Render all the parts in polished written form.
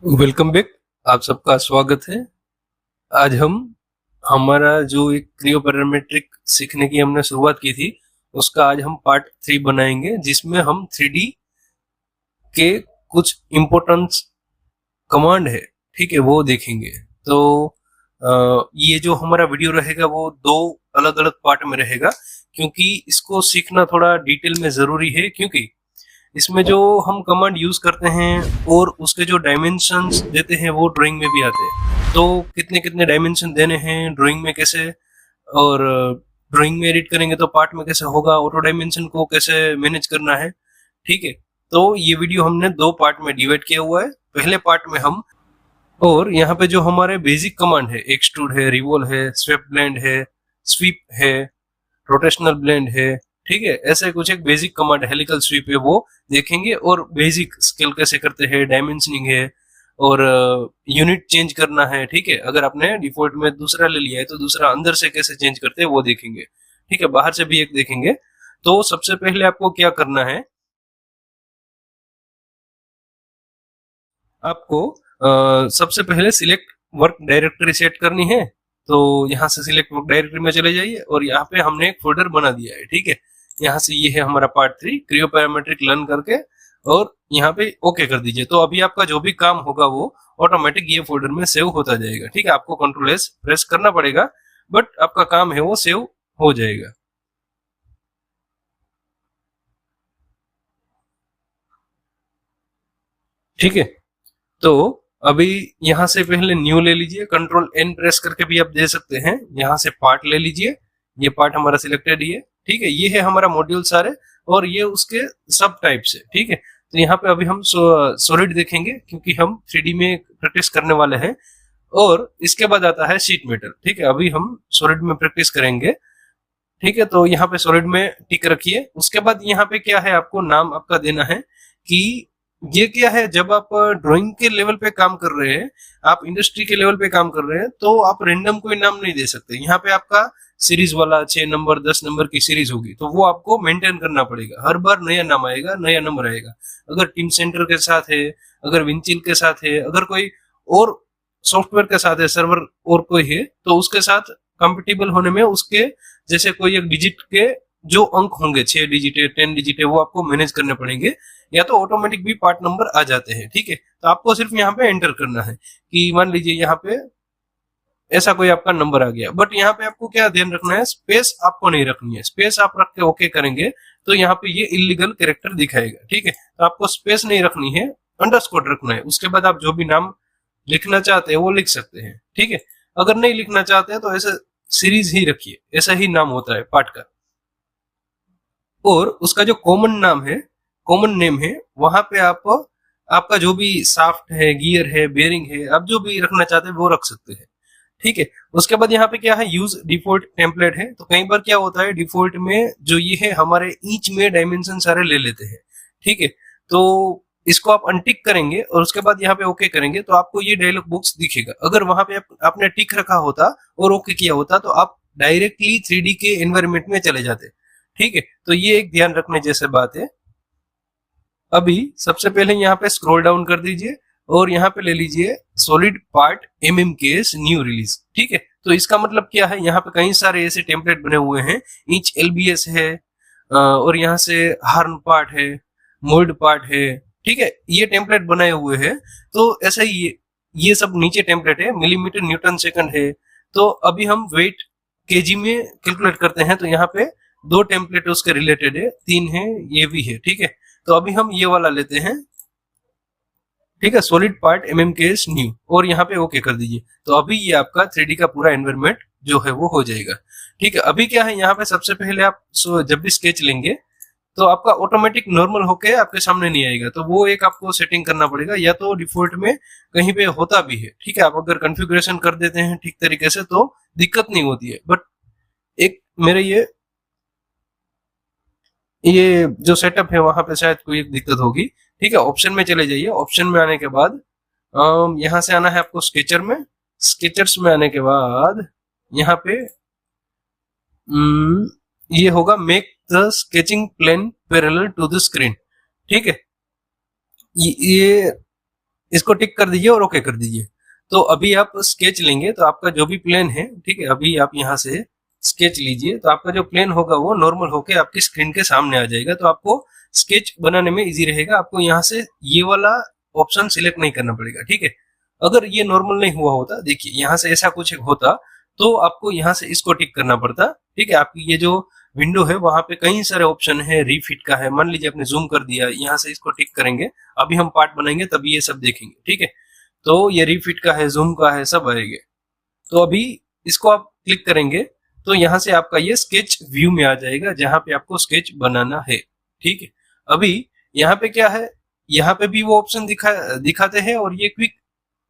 Welcome back. आप सबका स्वागत है। आज हम हमारा जो एक क्रियोपैरामेट्रिक सीखने की हमने शुरुआत की थी उसका आज हम पार्ट 3 बनाएंगे, जिसमें हम 3D के कुछ इम्पोर्टेंट कमांड है, ठीक है, वो देखेंगे। तो ये जो हमारा वीडियो रहेगा वो दो अलग अलग पार्ट में रहेगा, क्योंकि इसको सीखना थोड़ा डिटेल में जरूरी है। क्योंकि इसमें जो हम कमांड यूज करते हैं और उसके जो डायमेंशंस देते हैं वो ड्राइंग में भी आते हैं। तो कितने कितने डायमेंशन देने हैं ड्राइंग में कैसे, और ड्राइंग में एडिट करेंगे तो पार्ट में कैसे होगा, ऑटो डायमेंशन को कैसे मैनेज करना है, ठीक है। तो ये वीडियो हमने दो पार्ट में डिवाइड किया हुआ है। पहले पार्ट में हम, और यहाँ पे जो हमारे बेसिक कमांड है, एक्सट्रूड है, रिवॉल्व है, स्वेप ब्लेंड है, स्वीप है, रोटेशनल ब्लेंड है, ठीक है, ऐसे कुछ एक बेसिक कमांड हेलिकल स्वीप है वो देखेंगे। और बेसिक स्केल कैसे करते हैं, डायमेंशनिंग है, और यूनिट चेंज करना है, ठीक है। अगर आपने डिफॉल्ट में दूसरा ले लिया है तो दूसरा अंदर से कैसे चेंज करते हैं वो देखेंगे, ठीक है। बाहर से भी एक देखेंगे। तो सबसे पहले आपको क्या करना है, आपको सबसे पहले सिलेक्ट वर्क डायरेक्टरी सेट करनी है। तो यहाँ से सिलेक्ट वर्क डायरेक्टरी में चले जाइए और यहाँ पे हमने एक फोल्डर बना दिया है, ठीक है। यहाँ से ये है हमारा पार्ट 3 क्रियो पैरामेट्रिक लर्न करके, और यहाँ पे ओके कर दीजिए। तो अभी आपका जो भी काम होगा वो ऑटोमेटिक ये फोल्डर में सेव होता जाएगा, ठीक है। आपको कंट्रोल एस प्रेस करना पड़ेगा, बट आपका काम है वो सेव हो जाएगा, ठीक है। तो अभी यहाँ से पहले न्यू ले लीजिए, कंट्रोल एन प्रेस करके भी आप दे सकते हैं। यहाँ से पार्ट ले लीजिए, ये पार्ट हमारा सिलेक्टेड ही है, ठीक है। ये है हमारा मॉड्यूल सारे, और ये उसके सब टाइप्स है, ठीक है। तो यहाँ पे अभी हम सॉलिड देखेंगे, क्योंकि हम 3D में प्रैक्टिस करने वाले हैं। और इसके बाद आता है शीट मेटल, ठीक है। अभी हम सॉलिड में प्रैक्टिस करेंगे, ठीक है। तो यहाँ पे सॉलिड में टिक रखिए। उसके बाद यहाँ पे क्या है, आपको नाम आपका देना है कि ये क्या है। जब आप ड्राइंग के लेवल पे काम कर रहे हैं, आप इंडस्ट्री के लेवल पे काम कर रहे हैं, तो आप रेंडम कोई नाम नहीं दे सकते। यहाँ पे आपका सीरीज वाला 6 नंबर 10 नंबर की सीरीज होगी, तो वो आपको मेंटेन करना पड़ेगा। हर बार नया नाम आएगा, नया नंबर आएगा। अगर टीम सेंटर के साथ है, अगर विंचिल के साथ है, अगर कोई और सॉफ्टवेयर के साथ है, सर्वर और कोई है, तो उसके साथ कंपेटिबल होने में उसके जैसे कोई एक डिजिट के जो अंक होंगे, 6 डिजिट है, 10 डिजिट है, वो आपको मैनेज करने पड़ेंगे। या तो ऑटोमेटिक भी पार्ट नंबर आ जाते हैं, ठीक है। तो आपको सिर्फ यहाँ पे एंटर करना है कि मान लीजिए यहाँ पे ऐसा कोई आपका नंबर आ गया। बट यहाँ पे आपको क्या ध्यान रखना है, स्पेस आपको नहीं रखनी है। स्पेस आप रख के ओके करेंगे तो यहाँ पे ये इलीगल कैरेक्टर दिखाएगा, ठीक है। तो आपको स्पेस नहीं रखनी है, अंडरस्कोर रखना है। उसके बाद आप जो भी नाम लिखना चाहते हैं वो लिख सकते हैं, ठीक है। अगर नहीं लिखना चाहते हैं तो ऐसे सीरीज ही रखिए, ऐसा ही नाम होता है पार्ट का। और उसका जो कॉमन नाम है, कॉमन नेम है, वहां पे आप आपका जो भी साफ्ट है, गियर है, बेरिंग है, आप जो भी रखना चाहते हैं वो रख सकते हैं, ठीक है। उसके बाद यहाँ पे क्या है, यूज डिफॉल्ट टेम्पलेट है। तो कई बार क्या होता है, डिफॉल्ट में जो ये है हमारे इंच में डायमेंशन सारे ले लेते हैं, ठीक है। तो इसको आप अनटिक करेंगे और उसके बाद यहाँ पे ओके करेंगे तो आपको ये डायलॉग बॉक्स दिखेगा। अगर वहां पे आपने टिक रखा होता और ओके किया होता तो आप डायरेक्टली 3D के एनवायरमेंट में चले जाते, ठीक है। तो ये एक ध्यान रखने जैसे बात है। अभी सबसे पहले यहाँ पे स्क्रॉल डाउन कर दीजिए और यहाँ पे ले लीजिए solid part case new release, ठीक है। तो इसका मतलब क्या है, यहाँ पे कई सारे ऐसे टेम्पलेट बने हुए हैं। इंच एलबीएस है, और यहाँ से हार्न पार्ट है, मोल्ड पार्ट है, ठीक है। ये टेम्पलेट बनाए हुए हैं। तो ऐसा ही ये सब नीचे टेम्पलेट है। मिलीमीटर न्यूटन सेकंड है। तो अभी हम वेट केजी में कैलकुलेट करते हैं, तो यहाँ पे दो टेम्पलेट उसके रिलेटेड है, 3 है, ये भी है, ठीक है। तो अभी हम ये वाला लेते हैं, ठीक है, सॉलिड पार्ट केस न्यू, और यहाँ पे ओके कर दीजिए। तो अभी ये आपका 3D का पूरा एनवायरमेंट जो है वो हो जाएगा, ठीक है। अभी क्या है, यहाँ पे सबसे पहले आप जब भी स्केच लेंगे तो आपका ऑटोमेटिक नॉर्मल होके आपके सामने नहीं आएगा। तो वो एक आपको सेटिंग करना पड़ेगा, या तो डिफॉल्ट में कहीं पे होता भी है, ठीक है। आप अगर कॉन्फ़िगरेशन कर देते हैं ठीक तरीके से तो दिक्कत नहीं होती है। बट एक मेरे ये जो सेटअप है वहां पे शायद कोई एक दिक्कत होगी, ठीक है। ऑप्शन में चले जाइए। ऑप्शन में आने के बाद यहाँ से आना है आपको स्केचर में। स्केचर्स में आने के बाद यहाँ पे ये होगा make the sketching plane parallel to the screen, ठीक है। ये इसको टिक कर दीजिए और ओके कर दीजिए। तो अभी आप स्केच लेंगे तो आपका जो भी प्लेन है, ठीक है, अभी आप यहाँ से स्केच लीजिए तो आपका जो प्लेन होगा वो नॉर्मल होके आपकी स्क्रीन के सामने आ जाएगा। तो आपको स्केच बनाने में इजी रहेगा, आपको यहाँ से ये वाला ऑप्शन सिलेक्ट नहीं करना पड़ेगा, ठीक है। अगर ये नॉर्मल नहीं हुआ होता, देखिए यहाँ से ऐसा कुछ होता तो आपको यहाँ से इसको टिक करना पड़ता, ठीक है। आपकी ये जो विंडो है वहां पे कई सारे ऑप्शन है, रीफिट का है, मान लीजिए आपने जूम कर दिया, यहाँ से इसको टिक करेंगे, अभी हम पार्ट बनाएंगे तभी ये सब देखेंगे, ठीक है। तो ये रीफिट का है, जूम का है, सब आएंगे। तो अभी इसको आप क्लिक करेंगे तो यहाँ से आपका ये स्केच व्यू में आ जाएगा जहां पे आपको स्केच बनाना है, ठीक है। अभी यहाँ पे क्या है, यहाँ पे भी वो ऑप्शन दिखाते हैं और ये क्विक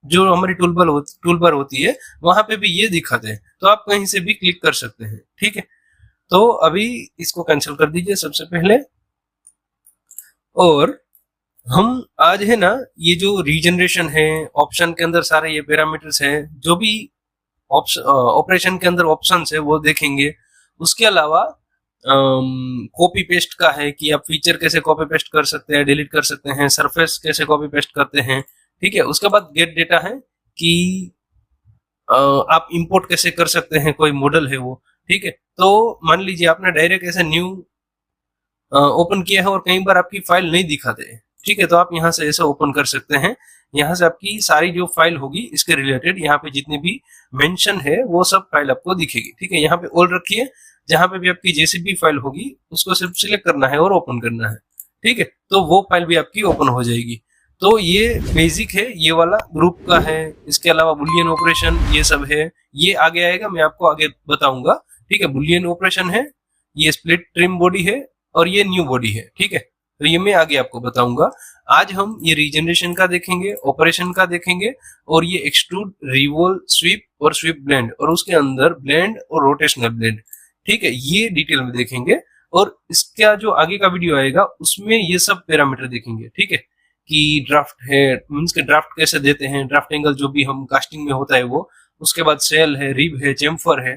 जो हमारी टूलबार होती है वहां पे भी ये दिखाते हैं, तो आप कहीं से भी क्लिक कर सकते हैं, ठीक है। तो अभी इसको कैंसिल कर दीजिए सबसे पहले। और हम आज है ना, ये जो रीजनरेशन है, ऑप्शन के अंदर सारे ये पैरामीटर्स हैं, जो भी ऑपरेशन के अंदर ऑप्शंस है वो देखेंगे। उसके अलावा कॉपी पेस्ट का है कि आप फीचर कैसे कॉपी पेस्ट कर सकते हैं, डिलीट कर सकते हैं, सरफेस कैसे कॉपी पेस्ट करते हैं, ठीक है। उसके बाद गेट डेटा है कि आप इंपोर्ट कैसे कर सकते हैं, कोई मॉडल है वो, ठीक है। तो मान लीजिए आपने डायरेक्ट ऐसे न्यू ओपन किया है और कई बार आपकी फाइल नहीं दिखाते हैं, ठीक है, तो आप यहाँ से ऐसे ओपन कर सकते हैं। यहाँ से आपकी सारी जो फाइल होगी इसके रिलेटेड, यहाँ पे जितनी भी मेंशन है वो सब फाइल आपको दिखेगी, ठीक है। यहाँ पे ऑल रखिए, जहां पे भी आपकी जैसी भी फाइल होगी उसको सिर्फ सिलेक्ट करना है और ओपन करना है, ठीक है। तो वो फाइल भी आपकी ओपन हो जाएगी। तो ये बेसिक है, ये वाला ग्रुप का है। इसके अलावा बुलियन ऑपरेशन ये सब है, ये आगे आएगा, मैं आपको आगे बताऊंगा, ठीक है। बुलियन ऑपरेशन है, ये स्प्लिट ट्रिम बॉडी है और ये न्यू बॉडी है, ठीक है। तो ये मैं आगे आपको बताऊंगा। आज हम ये रीजनरेशन का देखेंगे, ऑपरेशन का देखेंगे, और ये एक्सट्रूड, रिवॉल्व, स्वीप और स्वीप ब्लेंड, और उसके अंदर ब्लेंड और रोटेशनल ब्लेंड, ठीक है, ये डिटेल में देखेंगे। और इसका जो आगे का वीडियो आएगा उसमें ये सब पैरामीटर देखेंगे, ठीक है, कि ड्राफ्ट है, मीन्स के ड्राफ्ट कैसे देते हैं, ड्राफ्ट एंगल जो भी हम कास्टिंग में होता है वो, उसके बाद सेल है, रिब है, चेम्फर है,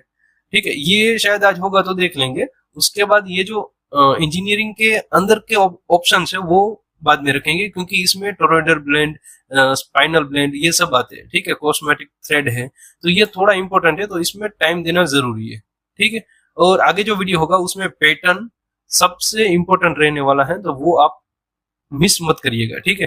ठीक है। ये शायद आज होगा तो देख लेंगे। उसके बाद ये जो इंजीनियरिंग के अंदर के ऑप्शन है वो बाद में रखेंगे, क्योंकि इसमें टोरोइडल ब्लेंड, स्पाइनल ब्लेंड ये सब आते हैं, ठीक है। कॉस्मेटिक थ्रेड है, तो ये थोड़ा इंपॉर्टेंट है, तो इसमें टाइम देना जरूरी है, ठीक है। और आगे जो वीडियो होगा उसमें पैटर्न सबसे इंपॉर्टेंट रहने वाला है, तो वो आप मिस मत करिएगा, ठीक है।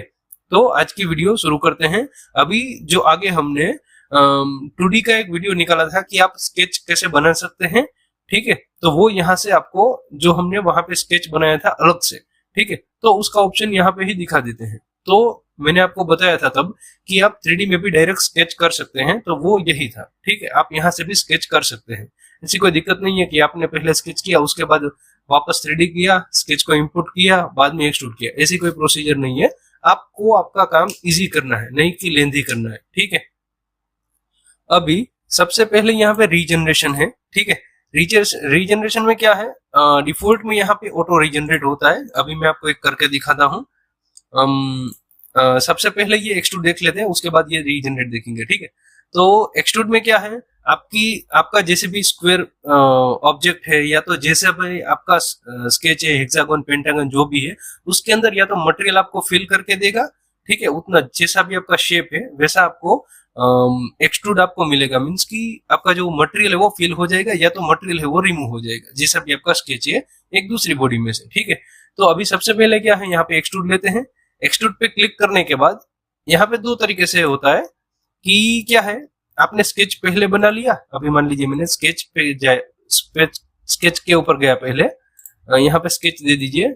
तो आज की वीडियो शुरू करते हैं। अभी जो आगे हमने 2D का एक वीडियो निकाला था कि आप स्केच कैसे बना सकते हैं, ठीक है, तो वो यहाँ से आपको जो हमने वहां पे स्केच बनाया था अलग से, ठीक है, तो उसका ऑप्शन यहाँ पे ही दिखा देते हैं। तो मैंने आपको बताया था तब कि आप 3D में भी डायरेक्ट स्केच कर सकते हैं, तो वो यही था, ठीक है। आप यहाँ से भी स्केच कर सकते हैं, ऐसी कोई दिक्कत नहीं है कि आपने पहले स्केच किया उसके बाद वापस 3D किया, स्केच को इंपोर्ट किया, बाद में एक्सट्रूड किया, ऐसी कोई प्रोसीजर नहीं है। आपको आपका काम इजी करना है, नहीं कि लेंथी करना है, ठीक है। अभी सबसे पहले यहाँ पे रीजनरेशन है, ठीक है। रीजनरेशन में क्या है, डिफॉल्ट में यहाँ पे ऑटो रीजनरेट होता है। अभी मैं आपको एक करके दिखाता हूँ। सबसे पहले ये एक्सट्रूड देख लेते हैं, उसके बाद ये रीजनरेट देखेंगे, ठीक है। तो एक्सट्रूड में क्या है, आपका जैसे भी स्क्वायर ऑब्जेक्ट है, या तो जैसे भी आपका स्केच है, हेक्सागन, पेंटागन जो भी है, उसके अंदर या तो मटेरियल आपको फिल करके देगा, ठीक है, उतना जैसा भी आपका शेप है वैसा आपको एक्सट्रूड आपको मिलेगा। मीन्स कि आपका जो मटेरियल है वो फिल हो जाएगा, या तो मटेरियल है वो रिमूव हो जाएगा, जैसा भी आपका स्केच है एक दूसरी बॉडी में से, ठीक है। तो अभी सबसे पहले क्या है, यहाँ पे एक्सट्रूड लेते हैं। एक्सट्रूड पे क्लिक करने के बाद यहाँ पे दो तरीके से होता है कि क्या है, आपने स्केच पहले बना लिया। अभी मान लीजिए मैंने स्केच पे जाए, स्केच के ऊपर गया पहले, यहाँ पे स्केच दे दीजिए,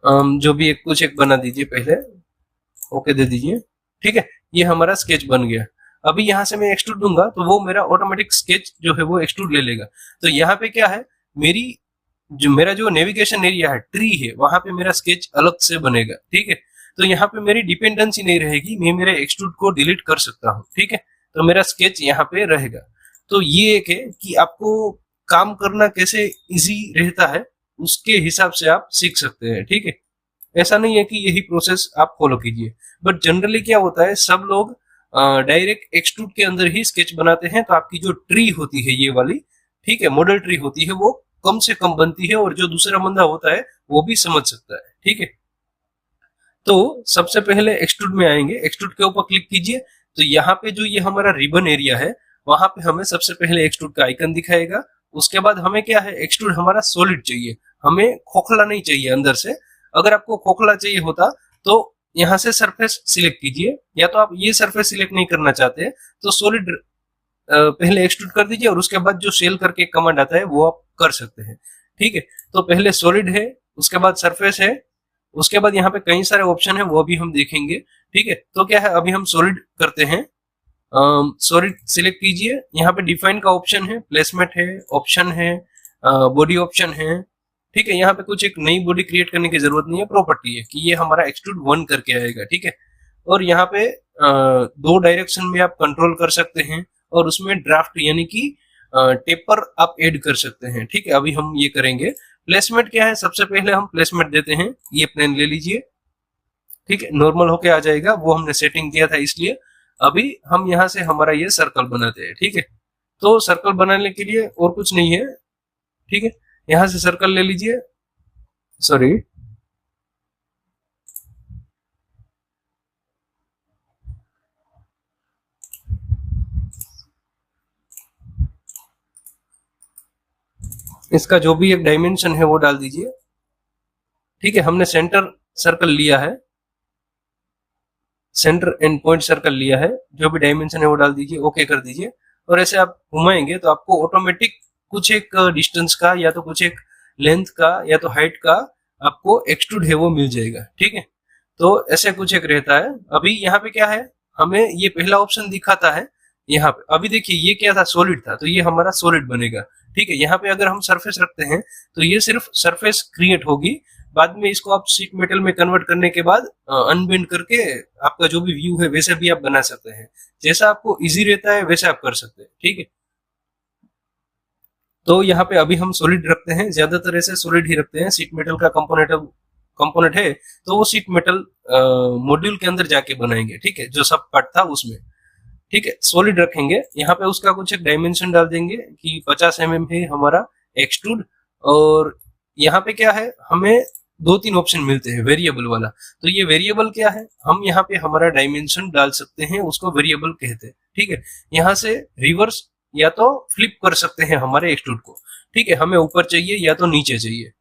जो भी एक कुछ एक बना दीजिए पहले, ओके दे दीजिए, ठीक है। ये हमारा स्केच बन गया। अभी यहाँ से मैं एक्सट्रूड दूंगा तो वो मेरा ऑटोमेटिक स्केच जो है वो एक्सट्रूड ले लेगा। तो यहाँ पे क्या है, मेरा जो नेविगेशन एरिया है, ट्री है, वहां पे मेरा स्केच अलग से बनेगा, ठीक है। तो यहाँ पे मेरी डिपेंडेंसी नहीं रहेगी, मैं मेरे एक्सट्रूड को डिलीट कर सकता हूँ, ठीक है। तो मेरा स्केच यहाँ पे रहेगा। तो ये एक है कि आपको काम करना कैसे इजी रहता है, उसके हिसाब से आप सीख सकते हैं, ठीक है। ऐसा नहीं है कि यही प्रोसेस आप फॉलो कीजिए, बट जनरली क्या होता है, सब लोग डायरेक्ट एक्सट्रूड के अंदर ही स्केच बनाते हैं। तो आपकी जो ट्री होती है ये वाली, ठीक है, मॉडल ट्री होती है, वो कम से कम बनती है, और जो दूसरा बंदा होता है वो भी समझ सकता है, ठीक है। तो सबसे पहले एक्सट्रूड में आएंगे, एक्सट्रूड के ऊपर क्लिक कीजिए, तो यहाँ पे जो ये हमारा रिबन एरिया है वहां पे हमें सबसे पहले एक्सट्रूड का आइकन दिखाएगा। उसके बाद हमें क्या है, एक्सट्रूड हमारा सॉलिड चाहिए, हमें खोखला नहीं चाहिए अंदर से। अगर आपको खोखला चाहिए होता तो यहाँ से सरफेस सिलेक्ट कीजिए, या तो आप ये सरफेस सिलेक्ट नहीं करना चाहते तो सॉलिड पहले एक्सट्रूड कर दीजिए और उसके बाद जो सेल करके कमांड आता है वो आप कर सकते हैं। ठीक है, तो पहले सॉलिड है, उसके बाद सरफेस है, उसके बाद यहाँ पे कई सारे ऑप्शन है वो भी हम देखेंगे। ठीक है, तो क्या है, अभी हम सॉलिड करते हैं। सॉलिड सिलेक्ट कीजिए, यहाँ पे डिफाइन का ऑप्शन है, प्लेसमेंट है, ऑप्शन है, बॉडी ऑप्शन है। ठीक है, यहाँ पे कुछ एक नई बॉडी क्रिएट करने की जरूरत नहीं है, प्रॉपर्टी है कि ये हमारा एक्सट्रूड 1 करके आएगा। ठीक है, और यहाँ पे 2 डायरेक्शन में आप कंट्रोल कर सकते हैं और उसमें ड्राफ्ट यानी कि टेपर आप ऐड कर सकते हैं। ठीक है, अभी हम ये करेंगे। प्लेसमेंट क्या है, सबसे पहले हम प्लेसमेंट देते हैं, ये प्लेन ले लीजिए। ठीक है, नॉर्मल होके आ जाएगा, वो हमने सेटिंग किया था इसलिए। अभी हम यहाँ से हमारा ये सर्कल बनाते हैं। ठीक है, तो सर्कल बनाने के लिए और कुछ नहीं है। ठीक है, यहाँ से सर्कल ले लीजिए, सॉरी इसका जो भी एक डायमेंशन है वो डाल दीजिए। ठीक है, हमने सेंटर सर्कल लिया है, सेंटर एंड पॉइंट सर्कल लिया है, जो भी डायमेंशन है वो डाल दीजिए, ओके कर दीजिए। और ऐसे आप घुमाएंगे तो आपको ऑटोमेटिक कुछ एक डिस्टेंस का या तो कुछ एक लेंथ का या तो हाइट का आपको एक्सट्रूड है वो मिल जाएगा। ठीक है, तो ऐसे कुछ एक रहता है। अभी यहाँ पे क्या है, हमें ये पहला ऑप्शन दिखाता है यहाँ पे। अभी देखिए ये क्या था, सॉलिड था, तो ये हमारा सॉलिड बनेगा। ठीक है, यहाँ पे अगर हम सरफेस रखते हैं तो ये सिर्फ सरफेस क्रिएट होगी, बाद में इसको आप शीट मेटल में कन्वर्ट करने के बाद अनबेंड करके आपका जो भी व्यू है वैसे भी आप बना सकते हैं, जैसा आपको इजी रहता है वैसे आप कर सकते हैं। ठीक है, तो यहाँ पे अभी हम सॉलिड रखते हैं, ज्यादातर ऐसे सॉलिड ही रखते हैं। शीट मेटल का कंपोनेंट है तो वो शीट मेटल मॉड्यूल के अंदर जाके बनाएंगे। ठीक है, जो सब पार्ट था उसमें। ठीक है, सॉलिड रखेंगे, यहाँ पे उसका कुछ एक डायमेंशन डाल देंगे कि 50 mm है हमारा एक्सट्रूड। और यहाँ पे क्या है, हमें 2-3 ऑप्शन मिलते हैं वेरिएबल वाला। तो ये वेरिएबल क्या है, हम यहाँ पे हमारा डायमेंशन डाल सकते हैं, उसको वेरिएबल कहते हैं। ठीक है, यहाँ से रिवर्स या तो फ्लिप कर सकते हैं हमारे एक्सट्रूड को। ठीक है, हमें ऊपर चाहिए या तो नीचे चाहिए।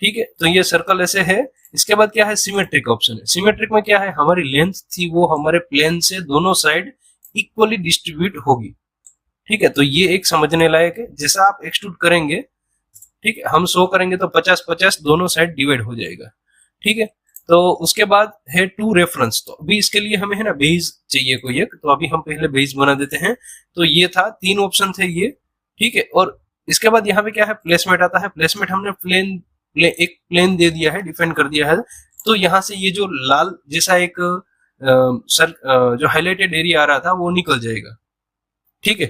ठीक है, तो ये सर्कल ऐसे है। इसके बाद क्या है, सिमेट्रिक ऑप्शन है। सिमेट्रिक में क्या है, हमारी लेंथ थी वो हमारे प्लेन से दोनों साइड इक्वली डिस्ट्रीब्यूट होगी। ठीक है, तो ये एक समझने लायक है। जैसा आप एक्सट्रूड करेंगे, ठीक है, हम 100 करेंगे तो 50-50 दोनों साइड डिवाइड हो जाएगा। ठीक है, तो उसके बाद है टू रेफरेंस। तो अभी इसके लिए हमें है ना बेस चाहिए कोई एक, तो अभी हम पहले बेस बना देते हैं। तो ये था, 3 ऑप्शन थे ये। ठीक है, और इसके बाद यहाँ पे क्या है, प्लेसमेंट आता है। प्लेसमेंट हमने एक प्लेन दे दिया है, डिफाइन कर दिया है। तो यहाँ से ये जो लाल जैसा एक जो हाईलाइटेड एरिया आ रहा था वो निकल जाएगा। ठीक है,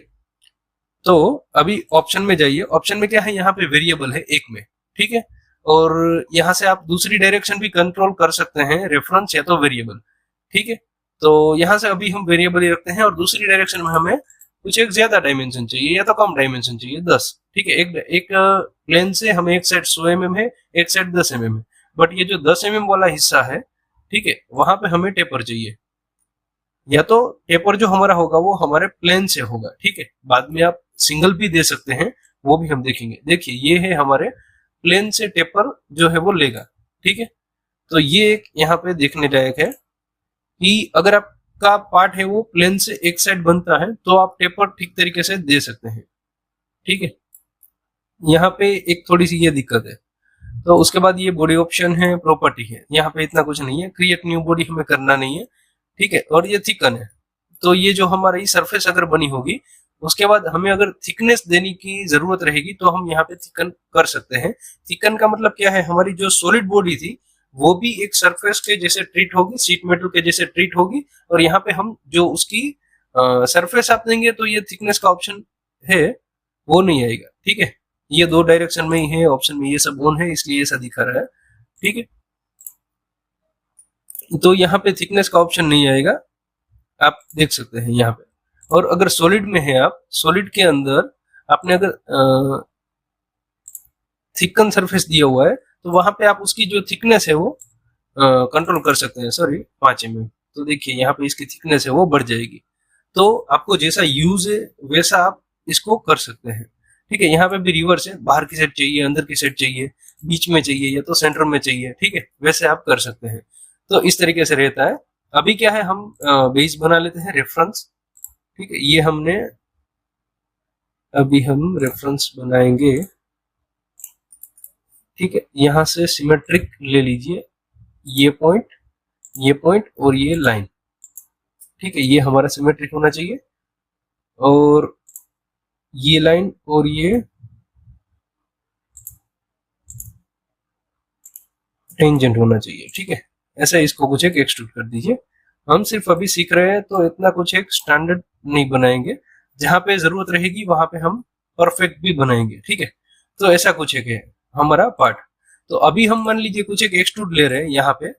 तो अभी ऑप्शन में जाइए। ऑप्शन में क्या है, यहाँ पे वेरिएबल है एक में। ठीक है, और यहाँ से आप दूसरी डायरेक्शन भी कंट्रोल कर सकते हैं, रेफरेंस या तो वेरिएबल। ठीक है, तो यहाँ से अभी हम वेरिएबल ही रखते हैं और दूसरी डायरेक्शन में हमें कुछ एक ज्यादा डायमेंशन चाहिए या तो कम डायमेंशन चाहिए, 10। ठीक है, एक प्लेन से हमें एक साइड 100 mm है, एक साइड 10 mm है, बट ये जो 10 mm वाला हिस्सा है, ठीक है, वहां पे हमें टेपर चाहिए। या तो टेपर जो हमारा होगा वो हमारे प्लेन से होगा। ठीक है, बाद में आप सिंगल भी दे सकते हैं, वो भी हम देखेंगे। देखिए ये है हमारे प्लेन से टेपर जो है वो लेगा। ठीक है, तो ये एक यहाँ पे देखने लायक है कि अगर आपका पार्ट है वो प्लेन से एक साइड बनता है तो आप टेपर ठीक तरीके से दे सकते हैं। ठीक है, यहाँ पे एक थोड़ी सी ये दिक्कत है। तो उसके बाद ये बॉडी ऑप्शन है, प्रॉपर्टी है, यहाँ पे इतना कुछ नहीं है, क्रिएट न्यू बॉडी हमें करना नहीं है। ठीक है, और ये थिकन है। तो ये जो हमारी सरफेस अगर बनी होगी उसके बाद हमें अगर थिकनेस देने की जरूरत रहेगी तो हम यहाँ पे थिकन कर सकते हैं। थिकन का मतलब क्या है, हमारी जो सॉलिड बॉडी थी वो भी एक सरफेस के जैसे ट्रीट होगी, शीट मेटल के जैसे ट्रीट होगी, और यहाँ पे हम जो उसकी सरफेस आप देंगे तो ये थिकनेस का ऑप्शन है वो नहीं आएगा। ठीक है, ये 2 डायरेक्शन में ही है, ऑप्शन में ये सब ऑन है इसलिए ऐसा दिखा रहा है। ठीक है, तो यहाँ पे थिकनेस का ऑप्शन नहीं आएगा, आप देख सकते हैं यहाँ पे। और अगर सॉलिड में है, आप सॉलिड के अंदर आपने अगर थिकन सरफेस दिया हुआ है तो वहां पे आप उसकी जो थिकनेस है वो कंट्रोल कर सकते हैं, सॉरी 5 mm। तो देखिए यहाँ पे इसकी थिकनेस है वो बढ़ जाएगी। तो आपको जैसा यूज है वैसा आप इसको कर सकते हैं। ठीक है, यहाँ पे भी रिवर्स है, बाहर की साइड चाहिए, अंदर की साइड चाहिए, बीच में चाहिए या तो सेंटर में चाहिए। ठीक है, वैसे आप कर सकते हैं। तो इस तरीके से रहता है। अभी क्या है, हम बेस बना लेते हैं रेफरेंस। ठीक है, ये हमने अभी हम रेफरेंस बनाएंगे। ठीक है, यहाँ से सिमेट्रिक ले लीजिए, ये पॉइंट और ये लाइन। ठीक है, ये हमारा सिमेट्रिक होना चाहिए और ये लाइन और ये टेंजेंट होना चाहिए। ठीक है, ऐसा इसको कुछ एक एक्सट्रूड कर दीजिए। हम सिर्फ अभी सीख रहे हैं तो इतना कुछ एक स्टैंडर्ड नहीं बनाएंगे, जहां पे जरूरत रहेगी वहां पे हम परफेक्ट भी बनाएंगे। ठीक है, तो ऐसा कुछ एक है हमारा पार्ट। तो अभी हम मान लीजिए कुछ एक एक्सट्रूड ले रहे हैं यहाँ पे।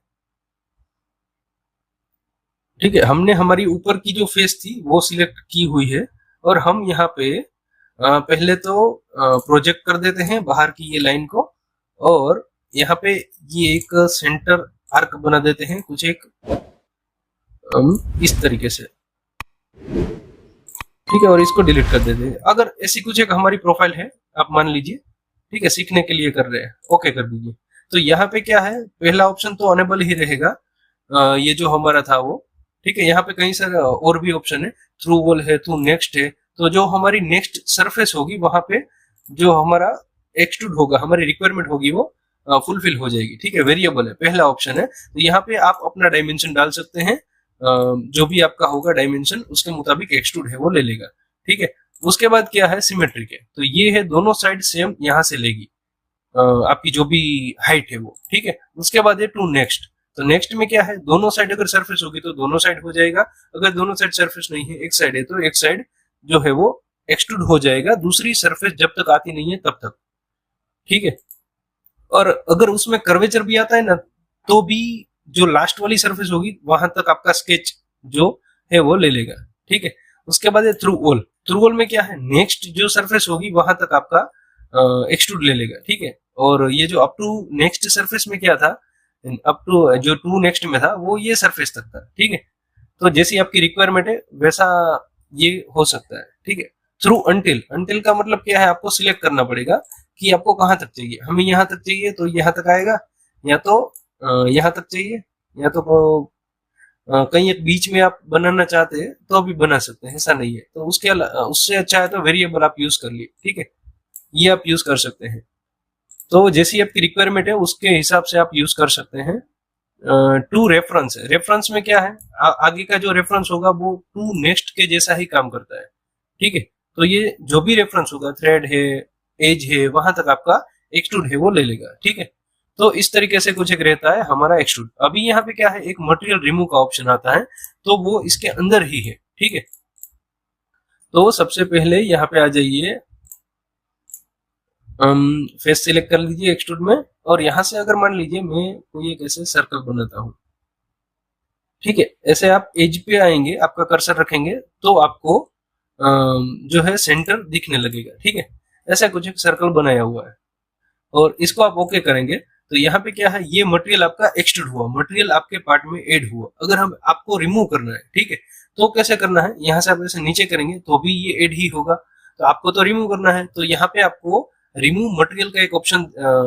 ठीक है, हमने हमारी ऊपर की जो फेस थी वो सिलेक्ट की हुई है और हम यहाँ पे पहले तो प्रोजेक्ट कर देते हैं बाहर की ये लाइन को, और यहाँ पे ये एक सेंटर आर्क बना देते हैं कुछ एक इस तरीके से। ठीक है, और इसको डिलीट कर देते हैं। अगर ऐसी कुछ एक हमारी प्रोफाइल है, आप मान लीजिए, ठीक है, सीखने के लिए कर रहे हैं, ओके कर दीजिए। तो यहाँ पे क्या है, पहला ऑप्शन तो अनेबल ही रहेगा, ये जो हमारा था वो। ठीक है, यहाँ पे कई सारे और भी ऑप्शन है, थ्रू वॉल है, थ्रू नेक्स्ट है। तो जो हमारी नेक्स्ट सरफेस होगी वहां पे जो हमारा एक्सट्रूड होगा, हमारी रिक्वायरमेंट होगी वो फुलफिल हो जाएगी। ठीक है, वेरिएबल है, पहला ऑप्शन है। तो यहाँ पे आप अपना डायमेंशन डाल सकते हैं, जो भी आपका होगा डायमेंशन उसके मुताबिक एक्सट्रूड है वो ले लेगा। ठीक है, उसके बाद क्या है, सिमेट्रिक है। तो ये है दोनों साइड सेम यहाँ से लेगी आपकी जो भी हाइट है वो। ठीक है, उसके बाद है टू नेक्स्ट। तो नेक्स्ट में क्या है, दोनों साइड अगर सरफेस होगी तो दोनों साइड हो जाएगा, अगर दोनों साइड सरफेस नहीं है, एक साइड है, तो एक साइड जो है वो एक्सट्रूड हो जाएगा, दूसरी सरफेस जब तक आती नहीं है तब तक। ठीक है, और अगर उसमें कर्वेचर भी आता है ना, तो भी जो लास्ट वाली सरफेस होगी वहां तक आपका स्केच जो है वो ले लेगा। ठीक है, उसके बाद है थ्रू वॉल। थ्रू वॉल में क्या है, नेक्स्ट जो सरफेस होगी वहां तक आपका एक्सट्रूड ले लेगा। ठीक है, और ये जो अप टू नेक्स्ट सरफेस में क्या था, अप टू जो टू नेक्स्ट में था वो ये सरफेस तक था। ठीक है, तो जैसी आपकी रिक्वायरमेंट है वैसा ये हो सकता है। ठीक है, थ्रू अंटिल। अंटिल का मतलब क्या है, आपको सिलेक्ट करना पड़ेगा कि आपको कहाँ तक चाहिए। हमें यहाँ तक चाहिए तो यहाँ तक आएगा, या तो यहाँ तक चाहिए, या तो कहीं एक बीच में आप बनाना चाहते हैं तो अभी बना सकते हैं, ऐसा नहीं है। तो उसके उससे अच्छा है तो वेरिएबल आप यूज कर लिए। ठीक है, ये आप यूज कर सकते हैं। तो जैसी आपकी रिक्वायरमेंट है उसके हिसाब से आप यूज कर सकते हैं। टू रेफरेंस है, रेफरेंस में क्या है, आगे का जो रेफरेंस होगा वो टू नेक्स्ट के जैसा ही काम करता है। ठीक है, तो ये जो भी रेफरेंस होगा, थ्रेड है, एज है, वहां तक आपका एक्सट्रूड है वो ले लेगा। ठीक है, तो इस तरीके से कुछ एक रहता है हमारा एक्सट्रूड। अभी यहाँ पे क्या है, एक मटेरियल रिमूव का ऑप्शन आता है, तो वो इसके अंदर ही है। ठीक है, तो सबसे पहले यहाँ पे आ जाइए, फेस सिलेक्ट कर लीजिए एक्सट्रूड में, और यहाँ से अगर मान लीजिए मैं कोई एक ऐसे सर्कल बनाता हूँ। ठीक है, ऐसे आप एज पे आएंगे, आपका कर्सर रखेंगे तो आपको जो है सेंटर दिखने लगेगा। ठीक है, ऐसा कुछ एक सर्कल बनाया हुआ है और इसको आप ओके करेंगे तो यहाँ पे क्या है, ये मटेरियल आपका एक्सट्रूड हुआ, मटेरियल आपके पार्ट में ऐड हुआ। अगर हम आपको रिमूव करना है, ठीक है, तो कैसे करना है, यहाँ से आप ऐसे नीचे करेंगे तो भी ये ऐड ही होगा। तो आपको तो रिमूव करना है, तो यहाँ पे आपको रिमूव मटेरियल का एक ऑप्शन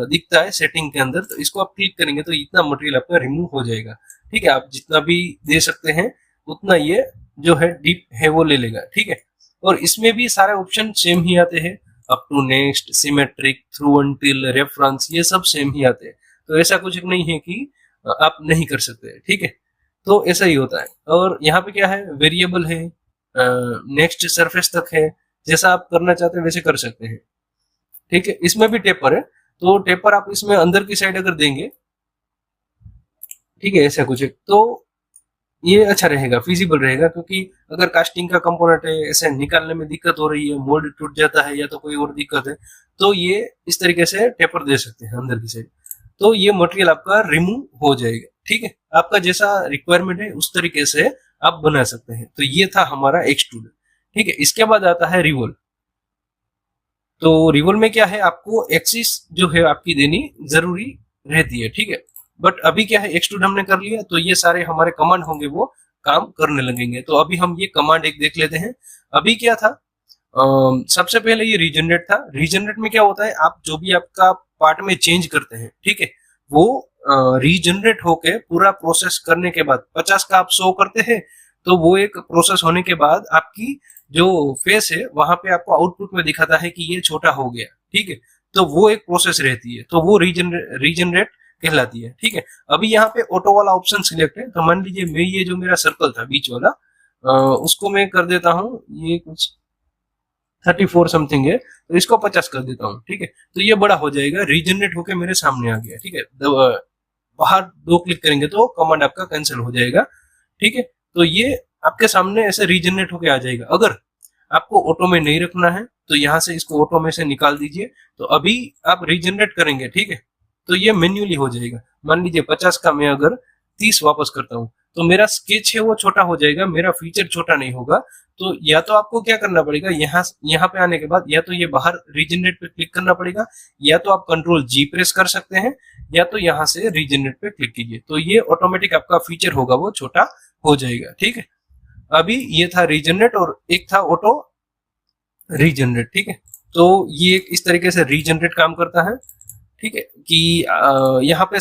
दिखता है सेटिंग के अंदर, तो इसको आप क्लिक करेंगे तो इतना मटेरियल आपका रिमूव हो जाएगा। ठीक है, आप जितना भी दे सकते हैं उतना ये जो है डीप है वो ले लेगा। ठीक है, और इसमें भी सारे ऑप्शन सेम ही आते हैं, up to next, symmetric, through until, reference, ये सब सेम ही आते हैं। तो ऐसा कुछ नहीं है कि आप नहीं कर सकते। ठीक है, तो ऐसा ही होता है। और यहाँ पे क्या है, वेरिएबल है, नेक्स्ट सरफेस तक है, जैसा आप करना चाहते हैं वैसे कर सकते हैं। ठीक है, इसमें भी टेपर है, तो टेपर आप इसमें अंदर की साइड अगर देंगे, ठीक है, ऐसा कुछ है, तो ये अच्छा रहेगा, फिजिबल रहेगा। क्योंकि अगर कास्टिंग का कंपोनेंट है, ऐसे निकालने में दिक्कत हो रही है, मोल्ड टूट जाता है या तो कोई और दिक्कत है, तो ये इस तरीके से टेपर दे सकते हैं अंदर की साइड, तो ये मटेरियल आपका रिमूव हो जाएगा। ठीक है, आपका जैसा रिक्वायरमेंट है उस तरीके से आप बना सकते हैं। तो ये था हमारा एक्सट्रूड। ठीक है, इसके बाद आता है रिवोल्व। तो रिवोल्व में क्या है, आपको एक्सिस जो है आपकी देनी जरूरी रहती है। ठीक है, बट अभी क्या है, एक्सट्रूड हमने कर लिया तो ये सारे हमारे कमांड होंगे वो काम करने लगेंगे। तो अभी हम ये कमांड एक देख लेते हैं। अभी क्या था, सबसे पहले ये रीजनरेट था। रीजनरेट में क्या होता है, आप जो भी आपका पार्ट में चेंज करते हैं, ठीक है, वो रीजनरेट होके पूरा प्रोसेस करने के बाद 50 का आप शो करते हैं, तो वो एक प्रोसेस होने के बाद आपकी जो फेस है वहां पे आपको आउटपुट में दिखाता है कि ये छोटा हो गया, ठीक है। तो वो एक प्रोसेस रहती है, तो वो रीजनरेट कहलाती है, ठीक है। अभी यहाँ पे ऑटो वाला ऑप्शन सिलेक्ट है, तो मान लीजिए मैं ये जो मेरा सर्कल था बीच वाला, उसको मैं कर देता हूँ, ये कुछ 34 समथिंग है, तो इसको 50 कर देता हूँ, ठीक है। तो ये बड़ा हो जाएगा, रीजनरेट होकर मेरे सामने आ गया, ठीक है। बाहर दो क्लिक करेंगे तो कमांड आपका कैंसिल हो जाएगा, ठीक है। तो ये आपके सामने ऐसे रीजनरेट होके आ जाएगा। अगर आपको ऑटो में नहीं रखना है तो यहाँ से इसको ऑटो में से निकाल दीजिए। तो अभी आप रीजनरेट करेंगे, ठीक है, तो ये मैन्युअली हो जाएगा। मान लीजिए 50 का मैं अगर 30 वापस करता हूँ, तो मेरा स्केच है वो छोटा हो जाएगा, मेरा फीचर छोटा नहीं होगा। तो या तो आपको क्या करना पड़ेगा, यहाँ पे आने के बाद या तो ये बाहर रीजनरेट पे क्लिक करना पड़ेगा, या तो आप कंट्रोल जी प्रेस कर सकते हैं, या तो यहाँ से रीजनरेट पे क्लिक कीजिए, तो ये ऑटोमेटिक आपका फीचर होगा वो छोटा हो जाएगा, ठीक है। अभी ये था रीजनरेट और एक था ऑटो रीजनरेट, ठीक है। तो ये इस तरीके से रीजनरेट काम करता है, ठीक है। कि यहाँ पे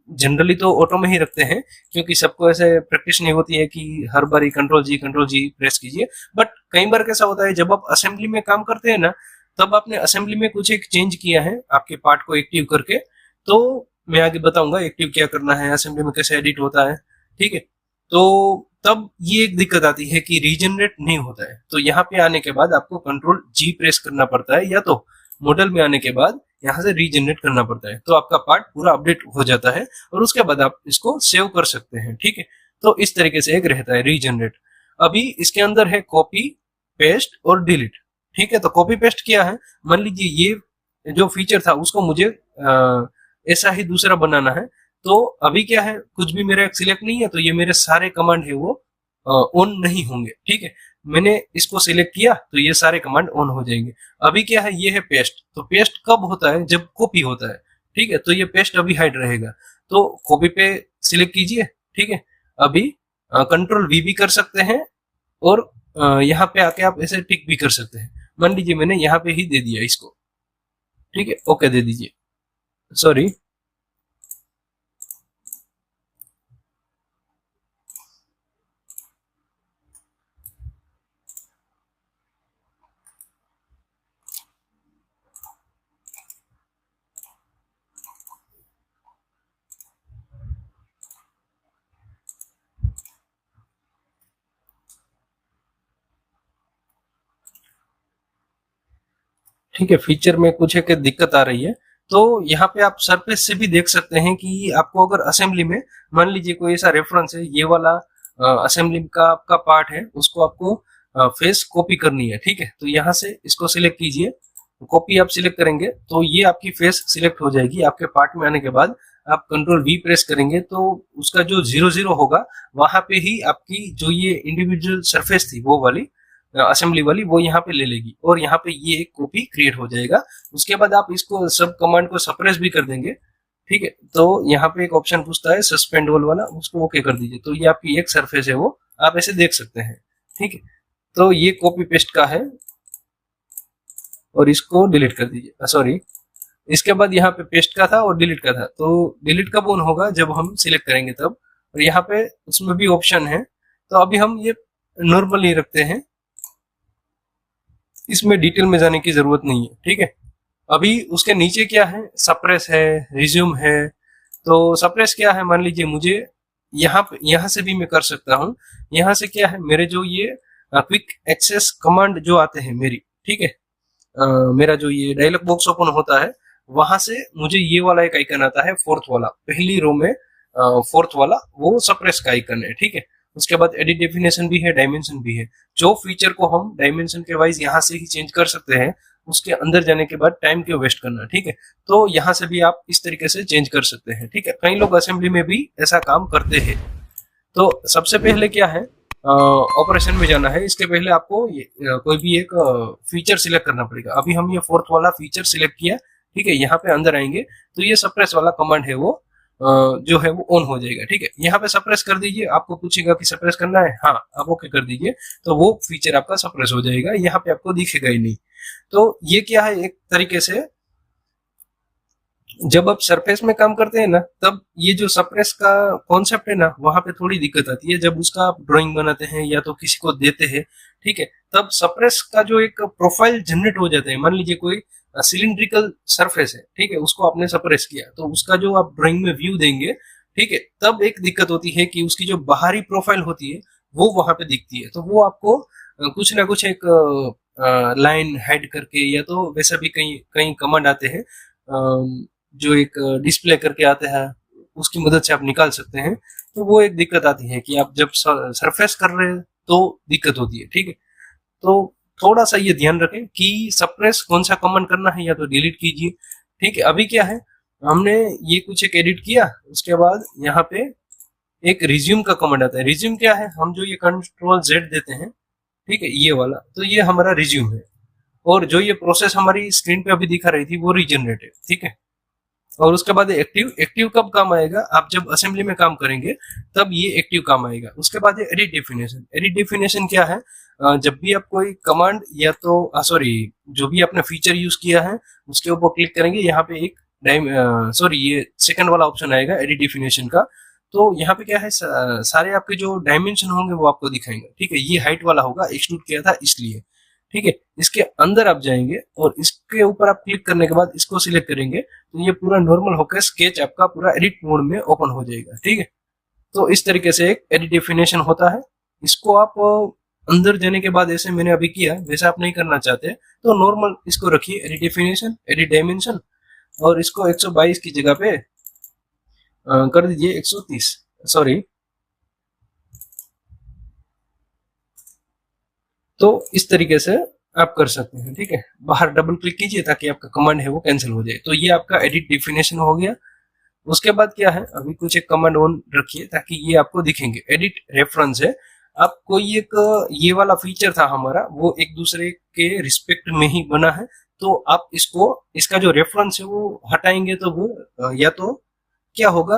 जनरली तो ऑटो में ही रखते हैं, क्योंकि सबको ऐसे प्रैक्टिस नहीं होती है कि हर बार कंट्रोल जी प्रेस कीजिए। बट कई बार कैसा होता है, जब आप असेंबली में काम करते हैं ना, तब आपने असेंबली में कुछ एक चेंज किया है आपके पार्ट को एक्टिव करके, तो मैं आगे बताऊंगा एक्टिव क्या करना है, असेंबली में कैसे एडिट होता है, ठीक है। तो तब ये एक दिक्कत आती है कि रीजनरेट नहीं होता है। तो यहाँ पे आने के बाद आपको कंट्रोल जी प्रेस करना पड़ता है, या तो मॉडल में आने के बाद यहाँ से रीजनरेट करना पड़ता है, तो आपका पार्ट पूरा अपडेट हो जाता है और उसके बाद आप इसको सेव कर सकते हैं, ठीक है। तो इस तरीके से एक रहता है रीजनरेट। अभी इसके अंदर है कॉपी पेस्ट और डिलीट, ठीक है। तो कॉपी पेस्ट क्या है, मान लीजिए ये जो फीचर था उसको मुझे ऐसा ही दूसरा बनाना है। तो अभी क्या है, कुछ भी मेरा सिलेक्ट नहीं है, तो ये मेरे सारे कमांड है वो ऑन नहीं होंगे, ठीक है। मैंने इसको सिलेक्ट किया तो ये सारे कमांड ऑन हो जाएंगे। अभी क्या है, ये है पेस्ट। तो पेस्ट कब होता है, जब कॉपी होता है, ठीक है। तो ये पेस्ट अभी हाइड रहेगा, तो कॉपी पे सिलेक्ट कीजिए, ठीक है। अभी कंट्रोल वी भी कर सकते हैं, और यहाँ पे आके आप ऐसे टिक भी कर सकते हैं। मान लीजिए मैंने यहाँ पे ही दे दिया इसको, ठीक है, ओके दे दीजिए, सॉरी। ठीक है, फीचर में कुछ एक दिक्कत आ रही है। तो यहाँ पे आप सरफेस से भी देख सकते हैं कि आपको अगर असेंबली में मान लीजिए कोई ऐसा रेफरेंस है, ये वाला असेंबली का आपका पार्ट है, उसको आपको फेस कॉपी करनी है, ठीक है। तो यहाँ से इसको सिलेक्ट कीजिए, कॉपी आप सिलेक्ट करेंगे तो ये आपकी फेस सिलेक्ट हो जाएगी। आपके पार्ट में आने के बाद आप कंट्रोल वी प्रेस करेंगे तो उसका जो 00 होगा वहां पे ही आपकी जो ये इंडिविजुअल सरफेस थी वो वाली असेंबली वाली वो यहाँ पे ले लेगी, और यहाँ पे ये एक कॉपी क्रिएट हो जाएगा। उसके बाद आप इसको सब कमांड को सप्रेस भी कर देंगे, ठीक है। तो यहाँ पे एक ऑप्शन पूछता है सस्पेंड ऑल वाला, उसको ओके कर दीजिए, तो ये आपकी एक सरफेस है वो आप ऐसे देख सकते हैं, ठीक है। तो ये कॉपी पेस्ट का है, और इसको डिलीट कर दीजिए, सॉरी। इसके बाद यहाँ पे पेस्ट का था और डिलीट का था, तो डिलीट कब ऑन होगा, जब हम सिलेक्ट करेंगे तब। और यहाँ पे उसमें भी ऑप्शन है, तो अभी हम ये नॉर्मल ही रखते हैं, इसमें डिटेल में जाने की जरूरत नहीं है, ठीक है। अभी उसके नीचे क्या है, सप्रेस है, रिज्यूम है। तो सप्रेस क्या है, मान लीजिए मुझे यहाँ से भी मैं कर सकता हूँ। यहाँ से क्या है, मेरे जो ये क्विक एक्सेस कमांड जो आते हैं मेरी, ठीक है, मेरा जो ये डायलॉग बॉक्स ओपन होता है वहां से मुझे ये वाला एक आइकन आता है, फोर्थ वाला, पहली रो में फोर्थ वाला, वो सप्रेस का आइकन है, ठीक है। उसके बाद एडिट डेफिनेशन भी है, डायमेंशन भी है। जो फीचर को हम डायमेंशन के वाइज यहाँ से ही चेंज कर सकते हैं, उसके अंदर जाने के बाद टाइम क्यों वेस्ट करना, ठीक है। तो यहाँ से भी आप इस तरीके से चेंज कर सकते हैं, ठीक है। कई लोग असेंबली में भी ऐसा काम करते हैं। तो सबसे पहले क्या है, ऑपरेशन में जाना है, इसके पहले आपको कोई भी एक फीचर सिलेक्ट करना पड़ेगा। अभी हम ये फोर्थ वाला फीचर सिलेक्ट किया, ठीक है। यहाँ पे अंदर आएंगे तो ये सप्रेस वाला कमांड है वो जो है वो ऑन हो जाएगा। ठीक है, यहाँ पे सप्रेस कर दीजिए, आपको पूछेगा कि सप्रेस करना है, हाँ आप ओके कर दीजिए, तो वो फीचर आपका सप्रेस हो जाएगा, यहाँ पे आपको दिखेगा ही नहीं। तो ये क्या है, एक तरीके से जब आप सरफेस में काम करते हैं ना, तब ये जो सप्रेस का कॉन्सेप्ट है ना, वहां पे थोड़ी दिक्कत आती है। जब उसका आप ड्राइंग बनाते हैं या तो किसी को देते हैं, ठीक है, तब सप्रेस का जो एक प्रोफाइल जनरेट हो जाता है। मान लीजिए कोई सिलिंड्रिकल सरफेस है, ठीक है, उसको आपने सप्रेस किया, तो उसका जो आप ड्राइंग में व्यू देंगे, ठीक है, तब एक दिक्कत होती है कि उसकी जो बाहरी प्रोफाइल होती है वो वहां पे दिखती है। तो वो आपको कुछ ना कुछ एक लाइन हाइड करके, या तो वैसा भी कई कई कमांड आते हैं जो एक डिस्प्ले करके आते हैं, उसकी मदद से आप निकाल सकते हैं। तो वो एक दिक्कत आती है कि आप जब सरफेस कर रहे हैं तो दिक्कत होती है। ठीक है, तो थोड़ा सा ये ध्यान रखें कि सप्रेस कौन सा कमांड करना है या तो डिलीट कीजिए। ठीक है, अभी क्या है, हमने ये कुछ एक एडिट किया, उसके बाद यहाँ पे एक रिज्यूम का कमांड आता है। रिज्यूम क्या है, हम जो ये कंट्रोल जेड देते हैं, ठीक है, ये वाला, तो ये हमारा रिज्यूम है। और जो ये प्रोसेस हमारी स्क्रीन पे अभी दिखा रही थी वो रीजनरेट है। ठीक है, और उसके बाद एक्टिव, एक्टिव कब काम आएगा, आप जब असेंबली में काम करेंगे तब ये एक्टिव काम आएगा। उसके बाद एडिट डेफिनेशन। एडिट डेफिनेशन क्या है, जब भी आप कोई कमांड या तो सॉरी जो भी आपने फीचर यूज किया है उसके ऊपर क्लिक करेंगे, यहाँ पे एक सॉरी ये सेकंड वाला ऑप्शन आएगा एडिट डेफिनेशन का। तो यहाँ पे क्या है, सारे आपके जो डायमेंशन होंगे वो आपको दिखाएंगे। ठीक है, ये हाइट वाला होगा, एक्सट्रूड किया था इसलिए। ठीक है, इसके अंदर आप जाएंगे और इसके ऊपर आप क्लिक करने के बाद इसको सिलेक्ट करेंगे, तो ये पूरा नॉर्मल होकर स्केच आपका पूरा एडिट मोड में ओपन हो जाएगा। ठीक है, तो इस तरीके से एक एडिट डेफिनेशन होता है। इसको आप अंदर जाने के बाद, ऐसे मैंने अभी किया, वैसे आप नहीं करना चाहते तो नॉर्मल इसको रखिए, एडिट डेफिनेशन, एडिट डायमेंशन, और इसको 122 की जगह पे कर दीजिए 130, सॉरी। तो इस तरीके से आप कर सकते हैं। ठीक है, बाहर डबल क्लिक कीजिए ताकि आपका कमांड है वो कैंसिल हो जाए। तो ये आपका एडिट डेफिनेशन हो गया। उसके बाद क्या है, अभी कुछ एक कमांड ऑन रखिए ताकि ये आपको दिखेंगे। एडिट रेफरेंस है, आप कोई एक ये वाला फीचर था हमारा, वो एक दूसरे के रिस्पेक्ट में ही बना है, तो आप इसको, इसका जो रेफरेंस है वो हटाएंगे तो वो या तो क्या होगा,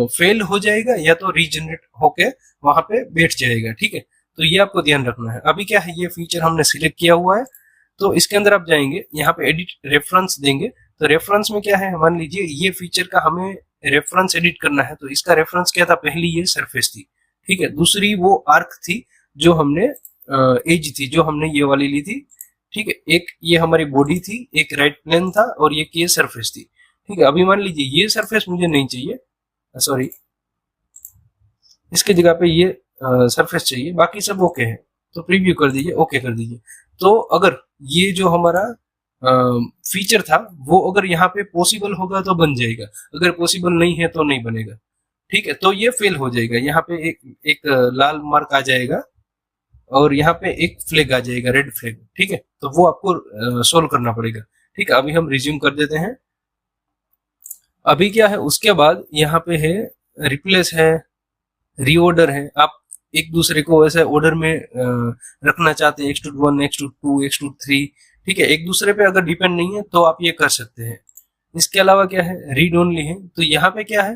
फेल हो जाएगा या तो रीजनरेट होके वहां पे बैठ जाएगा। ठीक है, तो ये आपको ध्यान रखना है। अभी क्या है, ये फीचर हमने सिलेक्ट किया हुआ है, तो इसके अंदर आप जाएंगे, यहाँ पे एडिट रेफरेंस देंगे। तो रेफरेंस में क्या है, मान लीजिए ये फीचर का हमें रेफरेंस एडिट करना है, तो इसका रेफरेंस क्या था, पहली ये सरफेस थी। ठीक है, दूसरी वो आर्क थी जो हमने एज थी जो हमने ये वाली ली थी। ठीक है, एक ये हमारी बॉडी थी, एक राइट प्लेन था, और एक ये सरफेस थी। ठीक है, अभी मान लीजिए ये सरफेस मुझे नहीं चाहिए, सॉरी, इसकी जगह पे ये सरफेस चाहिए, बाकी सब ओके है। तो प्रीव्यू कर दीजिए, ओके कर दीजिए। तो अगर ये जो हमारा फीचर था वो अगर यहाँ पे पॉसिबल होगा तो बन जाएगा, अगर पॉसिबल नहीं है तो नहीं बनेगा। ठीक है, तो ये फेल हो जाएगा। यहाँ पे एक लाल मार्क आ जाएगा और यहाँ पे एक फ्लैग आ जाएगा, रेड फ्लैग। ठीक है, तो वो आपको सोल्व करना पड़ेगा। ठीक है, अभी हम रिज्यूम कर देते हैं। अभी क्या है, उसके बाद यहाँ पे है रिप्लेस है, रीऑर्डर है। आप एक दूसरे को ऐसे ऑर्डर में रखना चाहते हैं, एक्सट्रूड 1, एक्सट्रूड 2, एक्सट्रूड 3। ठीक है, एक दूसरे पे अगर डिपेंड नहीं है तो आप ये कर सकते हैं। इसके अलावा क्या है, रीड ओनली है। तो यहाँ पे क्या है,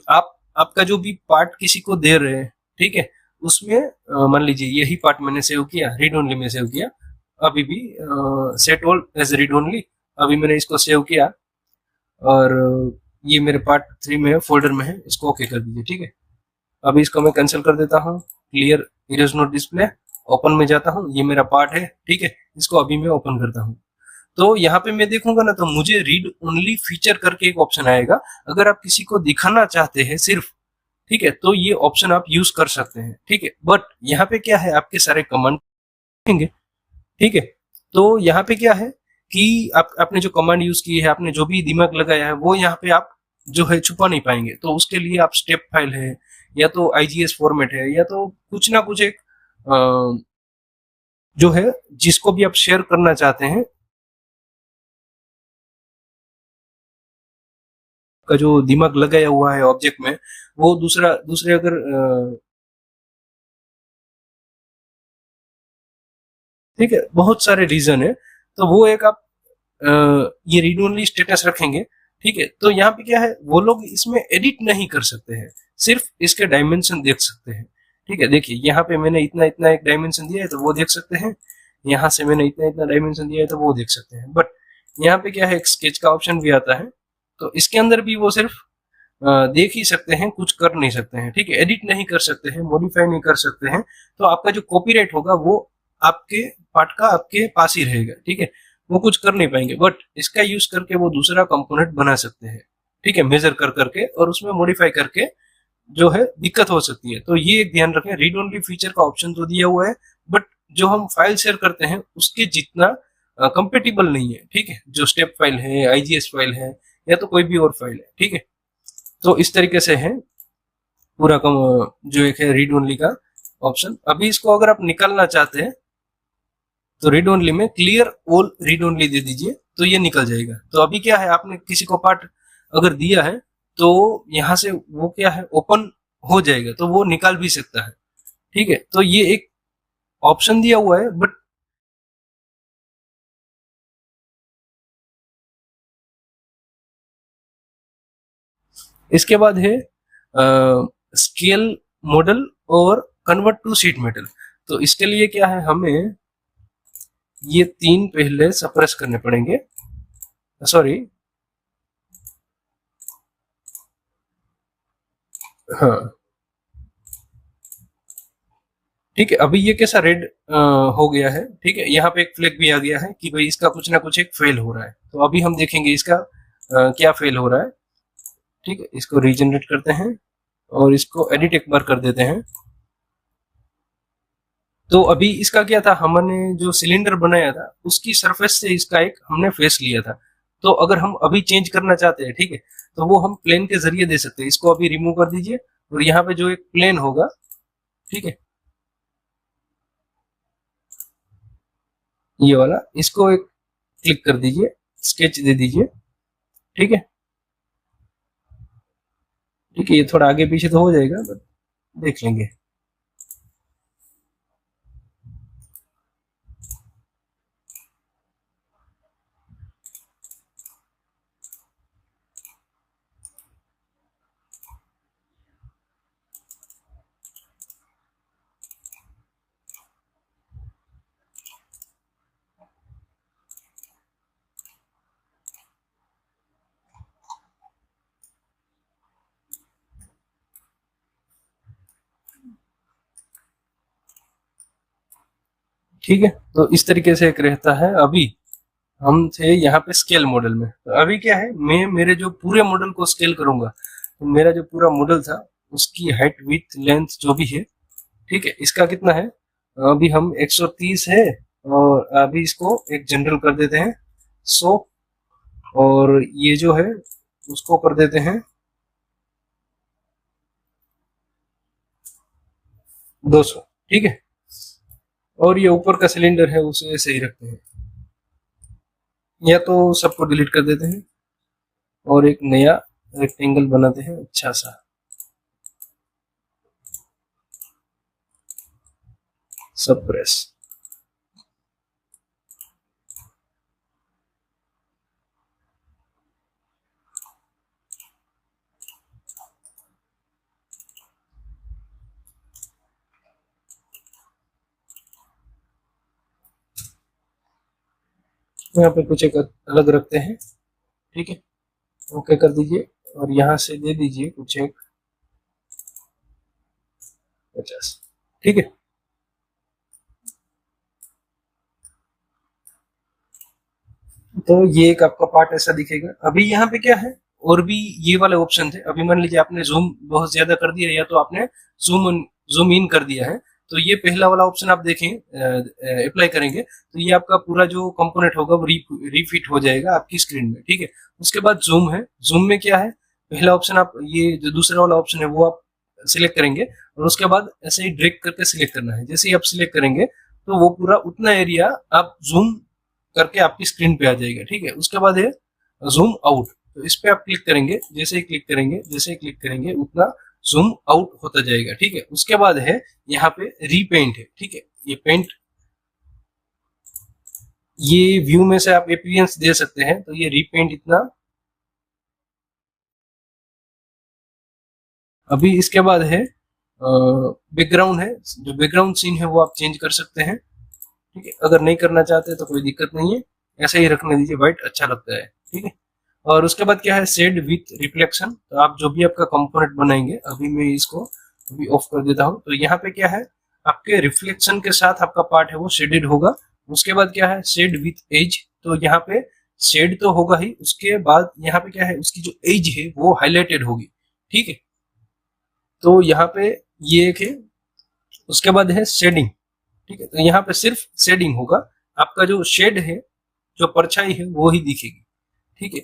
आप आपका जो भी पार्ट किसी को दे रहे हैं, ठीक है, उसमें मान लीजिए यही पार्ट मैंने सेव किया, रीड ओनली में सेव किया, अभी भी set all as read only, अभी मैंने इसको सेव किया और ये मेरे पार्ट 3 में फोल्डर में है, इसको ओके कर दीजिए। ठीक है, अभी इसको मैं कैंसिल कर देता हूँ, clear erase note display, open में जाता हूँ, ये मेरा पार्ट है। ठीक है, इसको अभी मैं ओपन करता हूँ, तो यहाँ पे मैं देखूंगा ना, तो मुझे रीड ओनली फीचर करके एक ऑप्शन आएगा। अगर आप किसी को दिखाना चाहते हैं सिर्फ, ठीक है, तो ये ऑप्शन आप यूज कर सकते हैं। ठीक है, बट यहाँ पे क्या है, आपके सारे कमांड देखेंगे। ठीक है, तो यहाँ पे क्या है कि आपने जो कमांड यूज की है, आपने जो भी दिमाग लगाया है, वो यहाँ पे आप जो है छुपा नहीं पाएंगे। तो उसके लिए आप स्टेप फाइल है, या तो आईजीएस फॉर्मेट है, या तो कुछ ना कुछ एक जो है जिसको भी आप शेयर करना चाहते हैं, का जो दिमाग लगाया हुआ है ऑब्जेक्ट में, वो दूसरे अगर ठीक है, बहुत सारे रीजन है। तो वो एक आप ये रीड ओनली स्टेटस रखेंगे। ठीक है। तो यहाँ पे क्या है, वो लोग इसमें एडिट नहीं कर सकते हैं, सिर्फ इसके डायमेंशन देख सकते हैं। ठीक है, देखिए यहाँ पे मैंने इतना इतना एक डायमेंशन दिया है तो वो देख सकते हैं, यहाँ से मैंने इतना इतना डायमेंशन दिया है तो वो देख सकते हैं। बट यहाँ पे क्या है, एक स्केच का ऑप्शन भी आता है, तो इसके अंदर भी वो सिर्फ देख ही सकते हैं, कुछ कर नहीं सकते हैं। ठीक है, एडिट नहीं कर सकते हैं, मॉडिफाई नहीं कर सकते हैं। तो आपका जो कॉपीराइट होगा वो आपके पार्ट का आपके पास ही रहेगा। ठीक है, वो कुछ कर नहीं पाएंगे। बट इसका यूज करके वो दूसरा कंपोनेंट बना सकते हैं। ठीक है, मेजर कर करके और उसमें मॉडिफाई करके जो है दिक्कत हो सकती है। तो ये एक ध्यान रखें, रीड ओनली फीचर का ऑप्शन तो दिया हुआ है, बट जो हम फाइल शेयर करते हैं उसके जितना कंपेटिबल नहीं है। ठीक है, जो स्टेप फाइल है, आईजीएस फाइल है, या तो कोई भी और फाइल है। ठीक है, तो इस तरीके से है पूरा जो एक है रीड ओनली का ऑप्शन। अभी इसको अगर आप निकालना चाहते हैं तो रीड ओनली में clear all read only they दीजिए, तो ये निकल जाएगा। तो अभी क्या है, आपने किसी को पार्ट अगर दिया है तो यहाँ से वो क्या है ओपन हो जाएगा, तो वो निकाल भी सकता है। ठीक है, तो ये एक ऑप्शन दिया हुआ है। बट इसके बाद है स्केल मॉडल और कन्वर्ट टू शीट मेटल। तो इसके लिए क्या है, हमें ये तीन पहले सप्रेस करने पड़ेंगे। सॉरी, हाँ ठीक है, अभी ये कैसा रेड हो गया है। ठीक है, यहाँ पे एक फ्लैग भी आ गया है कि भाई इसका कुछ ना कुछ एक फेल हो रहा है। तो अभी हम देखेंगे इसका क्या फेल हो रहा है। ठीक है, इसको रीजनरेट करते हैं और इसको एडिट एक बार कर देते हैं। तो अभी इसका क्या था, हमने जो सिलेंडर बनाया था उसकी सरफेस से इसका एक हमने फेस लिया था। तो अगर हम अभी चेंज करना चाहते हैं, ठीक है, तो वो हम प्लेन के जरिए दे सकते हैं। इसको अभी रिमूव कर दीजिए और यहाँ पे जो एक प्लेन होगा, ठीक है, ये वाला, इसको एक क्लिक कर दीजिए, स्केच दे दीजिए। ठीक है, ठीक है, ये थोड़ा आगे पीछे तो हो जाएगा, बट देख लेंगे। ठीक है, तो इस तरीके से एक रहता है। अभी हम थे यहाँ पे स्केल मॉडल में। तो अभी क्या है, मैं मेरे जो पूरे मॉडल को स्केल करूंगा, तो मेरा जो पूरा मॉडल था उसकी हाइट विड्थ लेंथ जो भी है, ठीक है, इसका कितना है, अभी हम 130 है, और अभी इसको एक जनरल कर देते हैं 100, और ये जो है उसको कर देते हैं 200। ठीक है, और ये ऊपर का सिलेंडर है उसे ऐसे ही रखते हैं, या तो सबको डिलीट कर देते हैं और एक नया रेक्टेंगल बनाते हैं अच्छा सा, सप्रेस। यहाँ पे कुछ एक अलग रखते हैं। ठीक है, ओके कर दीजिए और यहाँ से दे दीजिए कुछ एक 50। ठीक है, तो ये एक आपका पार्ट ऐसा दिखेगा। अभी यहाँ पे क्या है, और भी ये वाले ऑप्शन थे। अभी मान लीजिए आपने जूम बहुत ज्यादा कर दिया या तो आपने जूम इन कर दिया है, तो ये पहला वाला ऑप्शन आप देखें, अप्लाई करेंगे तो ये आपका पूरा जो कंपोनेंट होगा वो रीफिट हो जाएगा आपकी स्क्रीन में। ठीक है, उसके बाद जूम है। जूम में क्या है, पहला ऑप्शन आप ये जो दूसरा वाला ऑप्शन है वो आप सिलेक्ट करेंगे और उसके बाद ऐसे ही ड्रैग करके सिलेक्ट करना है। जैसे ही आप सिलेक्ट करेंगे तो वो पूरा उतना एरिया आप जूम करके आपकी स्क्रीन पे आ जाएगा। ठीक है, उसके बाद है जूम आउट। तो इस पे आप क्लिक करेंगे, जैसे ही क्लिक करेंगे, जैसे ही क्लिक करेंगे उतना जूम आउट होता जाएगा। ठीक है, उसके बाद है यहाँ पे रीपेंट है। ठीक है, ये पेंट, ये व्यू में से आप अपीयरेंस दे सकते हैं। तो ये रीपेंट इतना अभी इसके बाद है बैकग्राउंड है, जो बैकग्राउंड सीन है वो आप चेंज कर सकते हैं, ठीक है। अगर नहीं करना चाहते तो कोई दिक्कत नहीं है, ऐसे ही रखने दीजिए, व्हाइट अच्छा लगता है, ठीक है। और उसके बाद क्या है, शेड विथ रिफ्लेक्शन। तो आप जो भी आपका कंपोनेंट बनाएंगे, अभी मैं इसको अभी ऑफ कर देता हूँ। तो यहाँ पे क्या है, आपके रिफ्लेक्शन के साथ आपका पार्ट है वो शेडेड होगा। उसके बाद क्या है, शेड विथ एज। तो यहाँ पे शेड तो होगा ही, उसके बाद यहाँ पे क्या है, उसकी जो एज है वो हाईलाइटेड होगी, ठीक है। तो यहाँ पे ये एक है। उसके बाद है शेडिंग, ठीक है। तो यहाँ पे सिर्फ शेडिंग होगा, आपका जो शेड है, जो परछाई है वो ही दिखेगी, ठीक है।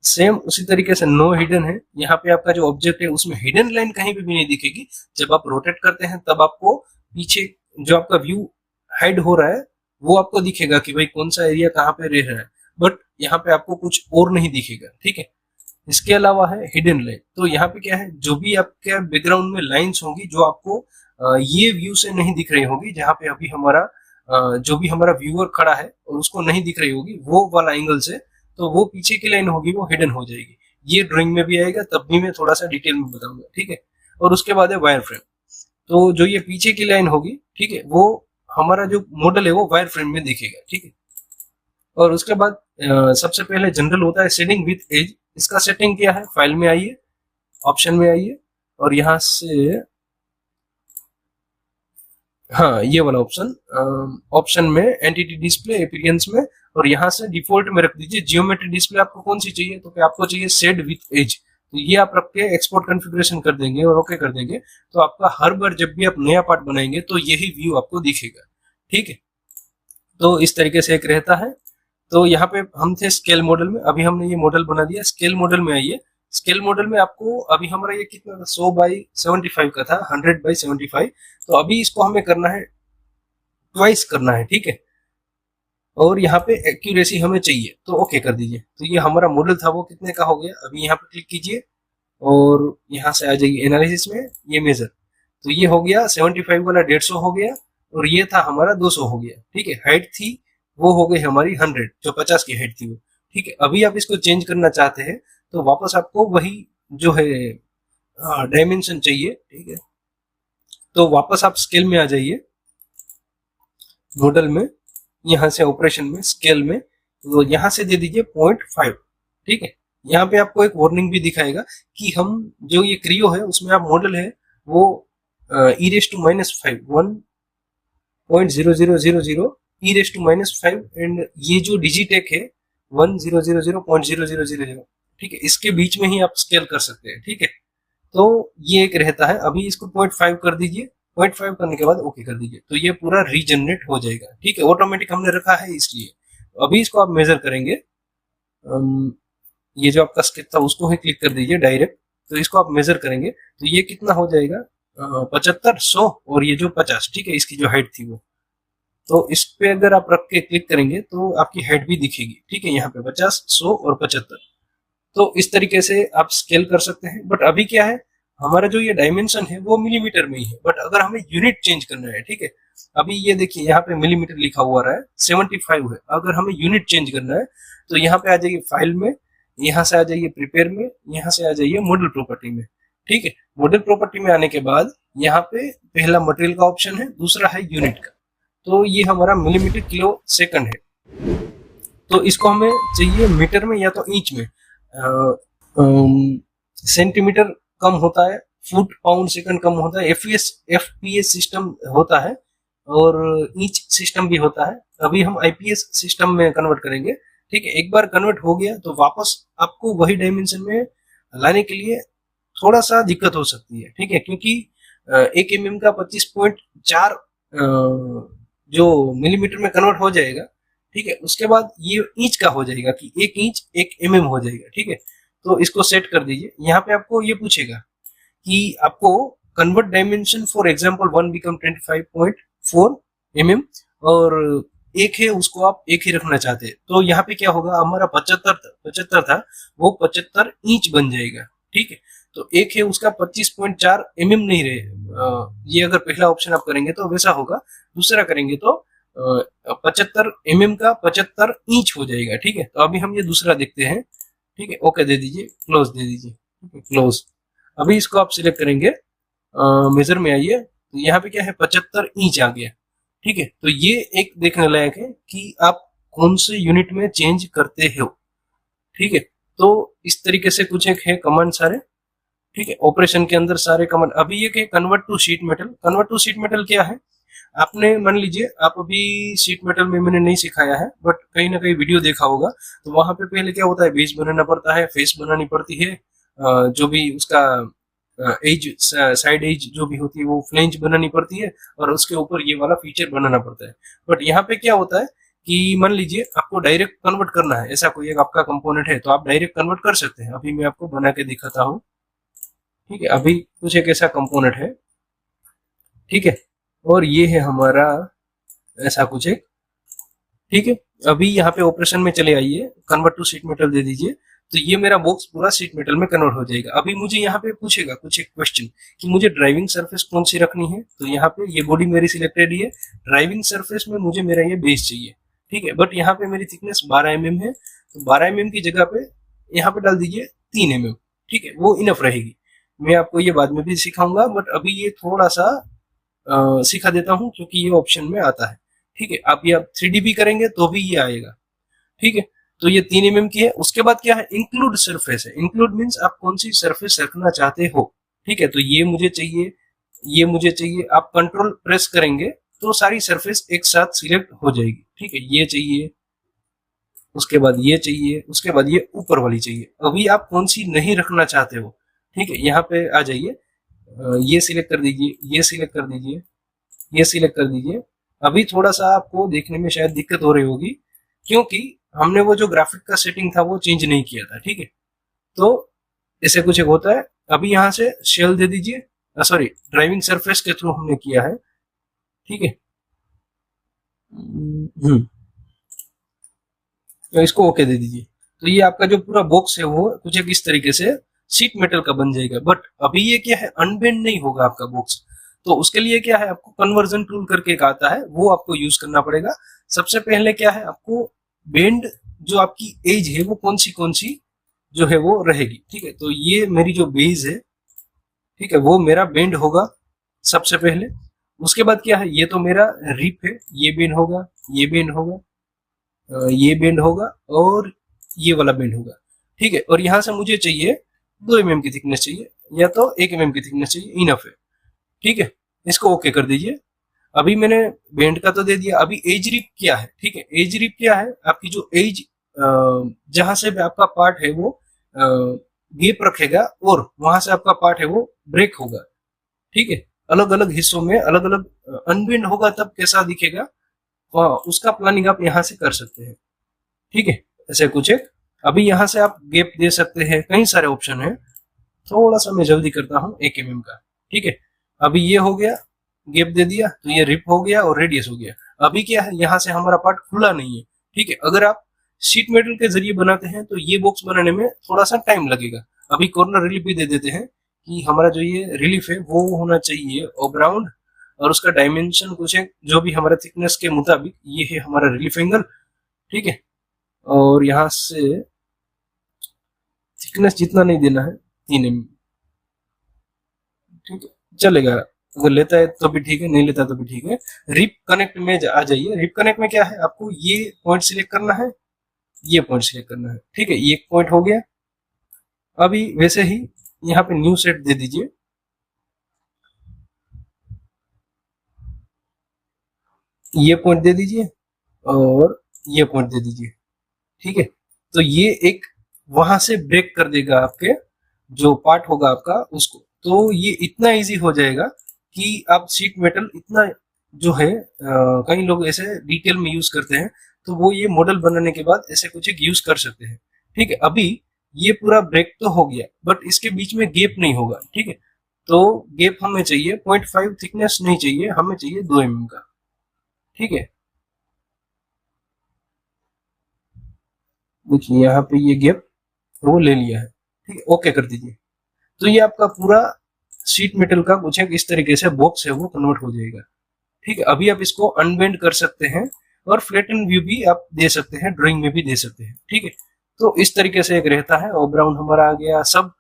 सेम उसी तरीके से नो हिडन है, यहाँ पे आपका जो ऑब्जेक्ट है उसमें हिडन लाइन कहीं पे भी नहीं दिखेगी। जब आप रोटेट करते हैं तब आपको पीछे जो आपका व्यू हाइड हो रहा है वो आपको दिखेगा कि भाई कौन सा एरिया कहाँ पे रह रहा है, बट यहाँ पे आपको कुछ और नहीं दिखेगा, ठीक है। इसके अलावा है हिडन लाइन। तो यहाँ पे क्या है, जो भी आपके बैकग्राउंड में लाइंस होंगी जो आपको ये व्यू से नहीं दिख रही होगी, जहाँ पे अभी हमारा जो भी हमारा व्यूअर खड़ा है और उसको नहीं दिख रही होगी वो वाला एंगल से, तो वो पीछे की लाइन होगी वो हिडन हो जाएगी। ये ड्राइंग में भी आएगा, तब भी मैं थोड़ा सा डिटेल में बताऊंगा, ठीक है। और उसके बाद है वायर फ्रेम। तो जो ये पीछे की लाइन होगी, ठीक है, वो हमारा जो मॉडल है वो वायर फ्रेम में दिखेगा, ठीक है। और उसके बाद सबसे पहले जनरल होता है शेडिंग विथ एज। इसका सेटिंग क्या है, फाइल में आइए, ऑप्शन में आइए, और यहाँ से हाँ ये वाला ऑप्शन में एंटिटी डिस्प्ले अपीयरेंस में, और यहाँ से डिफॉल्ट में रख दीजिए जियोमेट्री डिस्प्ले। आपको कौन सी चाहिए, तो क्या आपको चाहिए शेड विथ एज, तो ये आप रख के एक्सपोर्ट कॉन्फ़िगरेशन कर देंगे और ओके कर देंगे। तो आपका हर बार जब भी आप नया पार्ट बनाएंगे तो यही व्यू आपको दिखेगा, ठीक है। तो इस तरीके से एक रहता है। तो यहाँ पे हम थे स्केल मॉडल में, अभी हमने ये मॉडल बना दिया। स्केल मॉडल में आइए। स्केल मॉडल में आपको अभी हमारा ये कितना था, 100/75 का था, 100/75। तो अभी इसको हमें करना है ट्वाइस करना है, ठीक है। और यहाँ पे एक्यूरेसी हमें चाहिए, तो ओके कर दीजिए। तो ये हमारा मॉडल था वो कितने का हो गया, अभी यहाँ पे क्लिक कीजिए और यहाँ से आ जाइए एनालिसिस में, ये मेजर। तो ये हो गया 75 वाला 150 हो गया, और ये था हमारा 200 हो गया, ठीक है। हाइट थी वो हो गई हमारी 100, जो 50 की हाइट थी वो, ठीक है। अभी आप इसको चेंज करना चाहते हैं तो वापस आपको वही जो है डायमेंशन चाहिए, ठीक है। तो वापस आप स्केल में आ जाइए, मॉडल में, यहाँ से ऑपरेशन में, स्केल में, तो यहाँ से दे दीजिए 0.5, ठीक है। यहाँ पे आपको एक वार्निंग भी दिखाएगा कि हम जो ये क्रियो है उसमें आप मॉडल है वो e⁻⁻5 1.0000 e⁻⁻5 एंड ये जो डिजिटेक है 1000.0000, ठीक है, इसके बीच में ही आप स्केल कर सकते हैं, ठीक है। तो ये एक रहता है। अभी इसको 0.5 कर दीजिए, 0.5 करने के बाद ओके कर दीजिए, तो ये पूरा रीजनरेट हो जाएगा, ठीक है। ऑटोमेटिक हमने रखा है इसलिए। अभी इसको आप मेजर करेंगे, ये जो आपका स्केच था उसको ही क्लिक कर दीजिए डायरेक्ट। तो इसको आप मेजर करेंगे तो ये कितना हो जाएगा, 75, 100 और ये जो 50, ठीक है, इसकी जो हाइट थी वो। तो इस पे अगर आप रख के क्लिक करेंगे तो आपकी हाइट भी दिखेगी, ठीक है। यहाँ पे 50, 100 और 75। तो इस तरीके से आप स्केल कर सकते हैं। बट अभी क्या है, हमारा जो ये डायमेंशन है वो मिलीमीटर में ही है, बट अगर हमें यूनिट चेंज करना है, ठीक है, अभी ये देखिए यहाँ पे मिलीमीटर लिखा हुआ रहा है, 75 है। अगर हमें यूनिट चेंज करना है तो यहाँ पे आ जाइए फाइल में, यहाँ से आ जाइए प्रिपेयर में, यहाँ से आ जाइए मॉडल प्रॉपर्टी में, ठीक है। मॉडल प्रॉपर्टी में आने के बाद यहाँ पे पहला मटेरियल का ऑप्शन है, दूसरा है यूनिट का। तो ये हमारा मिलीमीटर किलो सेकंड है, तो इसको हमें चाहिए मीटर में या तो इंच में। सेंटीमीटर कम होता है, फुट पाउंड सेकंड कम होता है, एफपीएस सिस्टम होता है, और इंच सिस्टम भी होता है। अभी हम आईपीएस सिस्टम में कन्वर्ट करेंगे, ठीक है। एक बार कन्वर्ट हो गया तो वापस आपको वही डायमेंशन में लाने के लिए थोड़ा सा दिक्कत हो सकती है, ठीक है, क्योंकि 1 mm का 25.4 जो मिलीमीटर में कन्वर्ट हो जाएगा, ठीक है। उसके बाद ये इंच का हो जाएगा कि 1 इंच 1 mm हो जाएगा, ठीक है। तो इसको सेट कर दीजिए। यहाँ पे आपको ये पूछेगा कि आपको convert dimension for example 1 become 25.4 mm, और एक है उसको आप एक ही रखना चाहते हैं, तो यहाँ पे क्या होगा, हमारा 75 था वो 75 इंच बन जाएगा, ठीक है। तो एक है उसका 25.4 mm नहीं रहे, ये अगर पहला ऑप्शन आप करेंगे तो वैसा होगा, दूसरा करेंगे तो 75 mm का 75 इंच हो जाएगा, ठीक है। तो अभी हम ये दूसरा देखते हैं, ठीक है। ओके दे दीजिए, क्लोज दे दीजिए, क्लोज। अभी इसको आप सिलेक्ट करेंगे, मेजर में आइए, तो यहाँ पे क्या है 75 इंच आ गया। ठीक है, तो ये एक देखने लायक है कि आप कौन से यूनिट में चेंज करते हो। ठीक है, तो इस तरीके से कुछ एक है कमांड सारे। ठीक है, ऑपरेशन के अंदर सारे कमांड। अभी ये क्या convert to sheet metal. Convert to sheet metal क्या है, आपने मान लीजिए आप अभी शीट मेटल में मैंने नहीं सिखाया है, बट कहीं ना कहीं वीडियो देखा होगा, तो वहां पे पहले क्या होता है, बेस बनाना पड़ता है, फेस बनानी पड़ती है, जो भी उसका एज, साइड एज जो भी होती है वो फ्लेंज बनानी पड़ती है, और उसके ऊपर ये वाला फीचर बनाना पड़ता है। बट यहाँ पे क्या होता है कि मान लीजिए आपको डायरेक्ट कन्वर्ट करना है, ऐसा कोई एक आपका कंपोनेंट है, तो आप डायरेक्ट कन्वर्ट कर सकते हैं। अभी मैं आपको बना के दिखाता हूँ। ठीक है, अभी कुछ एक ऐसा कंपोनेंट है। ठीक है, और ये है हमारा ऐसा कुछ एक। ठीक है, अभी यहाँ पे ऑपरेशन में चले आइए, कन्वर्ट टू शीट मेटल दे दीजिए, तो ये मेरा बॉक्स पूरा शीट मेटल में कन्वर्ट हो जाएगा। अभी मुझे यहाँ पे पूछेगा कुछ एक क्वेश्चन कि मुझे ड्राइविंग सरफेस कौन सी रखनी है, तो यहाँ पे ये बॉडी मेरी सिलेक्टेड है, ड्राइविंग सरफेस में मुझे मेरा ये बेस चाहिए। ठीक है, बट यहाँ पे मेरी थिकनेस 12 mm है, तो 12 mm की जगह पे यहाँ पे डाल दीजिए 3 mm। ठीक है, वो इनफ रहेगी। मैं आपको ये बाद में भी सिखाऊंगा, बट अभी ये थोड़ा सा सिखा देता हूँ क्योंकि ये ऑप्शन में आता है। ठीक है, आप ये 3D भी करेंगे तो भी ये आएगा। ठीक है, तो ये 3 mm की है। उसके बाद क्या है, इंक्लूड सरफेस है। इंक्लूड मीन्स आप कौन सी सरफेस रखना चाहते हो। ठीक है, तो ये मुझे चाहिए, ये मुझे चाहिए। आप कंट्रोल प्रेस करेंगे तो सारी सरफेस एक साथ सिलेक्ट हो जाएगी। ठीक है, ये चाहिए, उसके बाद ये चाहिए, उसके बाद ये ऊपर वाली चाहिए। अभी आप कौन सी नहीं रखना चाहते हो। ठीक है, यहाँ पे आ जाइए, ये सिलेक्ट कर दीजिए, ये सिलेक्ट कर दीजिए, ये सिलेक्ट कर दीजिए। अभी थोड़ा सा आपको देखने में शायद दिक्कत हो रही होगी क्योंकि हमने वो जो ग्राफिक का सेटिंग था वो चेंज नहीं किया था। ठीक है, तो ऐसे कुछ एक होता है। अभी यहाँ से शेल दे दीजिए, सॉरी ड्राइविंग सरफेस के थ्रू हमने किया है। ठीक है, तो इसको ओके दे दीजिए। तो ये आपका जो पूरा बॉक्स है वो कुछ एक इस तरीके से शीट मेटल का बन जाएगा। बट अभी ये क्या है, अनबेंड नहीं होगा आपका बॉक्स, तो उसके लिए क्या है, आपको कन्वर्जन टूल करके एक आता है, वो आपको यूज करना पड़ेगा। सबसे पहले क्या है, आपको बेंड जो आपकी एज है वो कौन सी जो है वो रहेगी। ठीक है, तो ये मेरी जो बेस है, ठीक है, वो मेरा बेंड होगा सबसे पहले। उसके बाद क्या है, ये तो मेरा रिप है, ये बेंड होगा, ये बेंड होगा, ये बेंड होगा, और ये वाला बेंड होगा। ठीक है, और यहाँ से मुझे चाहिए 2 mm की थिकनेस चाहिए, या तो 1 mm की थिकनेस चाहिए, इनफ है। ठीक है, इसको ओके कर दीजिए। अभी मैंने बेंड का तो दे दिया। अभी एज रिप क्या है, ठीक है, एज रिप क्या है, आपकी जो एज जहां से आपका पार्ट है वो गैप रखेगा, और वहां से आपका पार्ट है वो ब्रेक होगा। ठीक है, अलग अलग हिस्सों में अलग अलग अनबेंड होगा, तब कैसा दिखेगा उसका प्लानिंग आप यहाँ से कर सकते हैं। ठीक है, ऐसे कुछ एक। अभी यहाँ से आप गैप दे सकते हैं, कई सारे ऑप्शन है। थोड़ा सा मैं जल्दी करता हूँ 1 mm का। ठीक है, अभी ये हो गया, गैप दे दिया, तो ये रिप हो गया और रेडियस हो गया। अभी क्या है, यहाँ से हमारा पार्ट खुला नहीं है। ठीक है, अगर आप शीट मेटल के जरिए बनाते हैं तो ये बॉक्स बनाने में थोड़ा सा टाइम लगेगा। अभी कॉर्नर रिलीफ भी दे देते हैं कि हमारा जो ये रिलीफ है वो होना चाहिए ऑब्राउंड, और उसका डायमेंशन कुछ है जो भी हमारा थिकनेस के मुताबिक, ये है हमारा रिलीफ एंगल। ठीक है, और यहाँ से थिकनेस जितना नहीं देना है, 3 mm। ठीक है, चलेगा, अगर लेता है तो भी ठीक है, नहीं लेता तो भी ठीक है। रिप कनेक्ट में आ जाइए। रिप कनेक्ट में क्या है, आपको ये पॉइंट सिलेक्ट करना है, ये पॉइंट सिलेक्ट करना है। ठीक है, ये एक पॉइंट हो गया। अभी वैसे ही यहाँ पे न्यू सेट दे दीजिए, ये पॉइंट दे दीजिए, और ये पॉइंट दे दीजिए। ठीक है, तो ये एक वहां से ब्रेक कर देगा आपके जो पार्ट होगा आपका उसको। तो ये इतना इजी हो जाएगा कि आप शीट मेटल इतना जो है, कई लोग ऐसे डिटेल में यूज करते हैं, तो वो ये मॉडल बनाने के बाद ऐसे कुछ एक यूज कर सकते हैं। ठीक है, अभी ये पूरा ब्रेक तो हो गया, बट इसके बीच में गैप नहीं होगा। ठीक है, तो गैप हमें चाहिए 0.5 थिकनेस नहीं चाहिए, हमें चाहिए 2 mm का। ठीक है, देखिए यहाँ पे ये गैप वो ले लिया है। ठीक है, ओके कर दीजिए। तो ये आपका पूरा शीट मेटल का कुछ एक इस तरीके से बॉक्स है वो कन्वर्ट हो जाएगा। ठीक है, अभी आप इसको अनबेंड कर सकते हैं, और फ्लैटन व्यू भी आप दे सकते हैं, ड्राइंग में भी दे सकते हैं। ठीक है, तो इस तरीके से एक रहता है, और ब्राउन हमारा आ गया, सब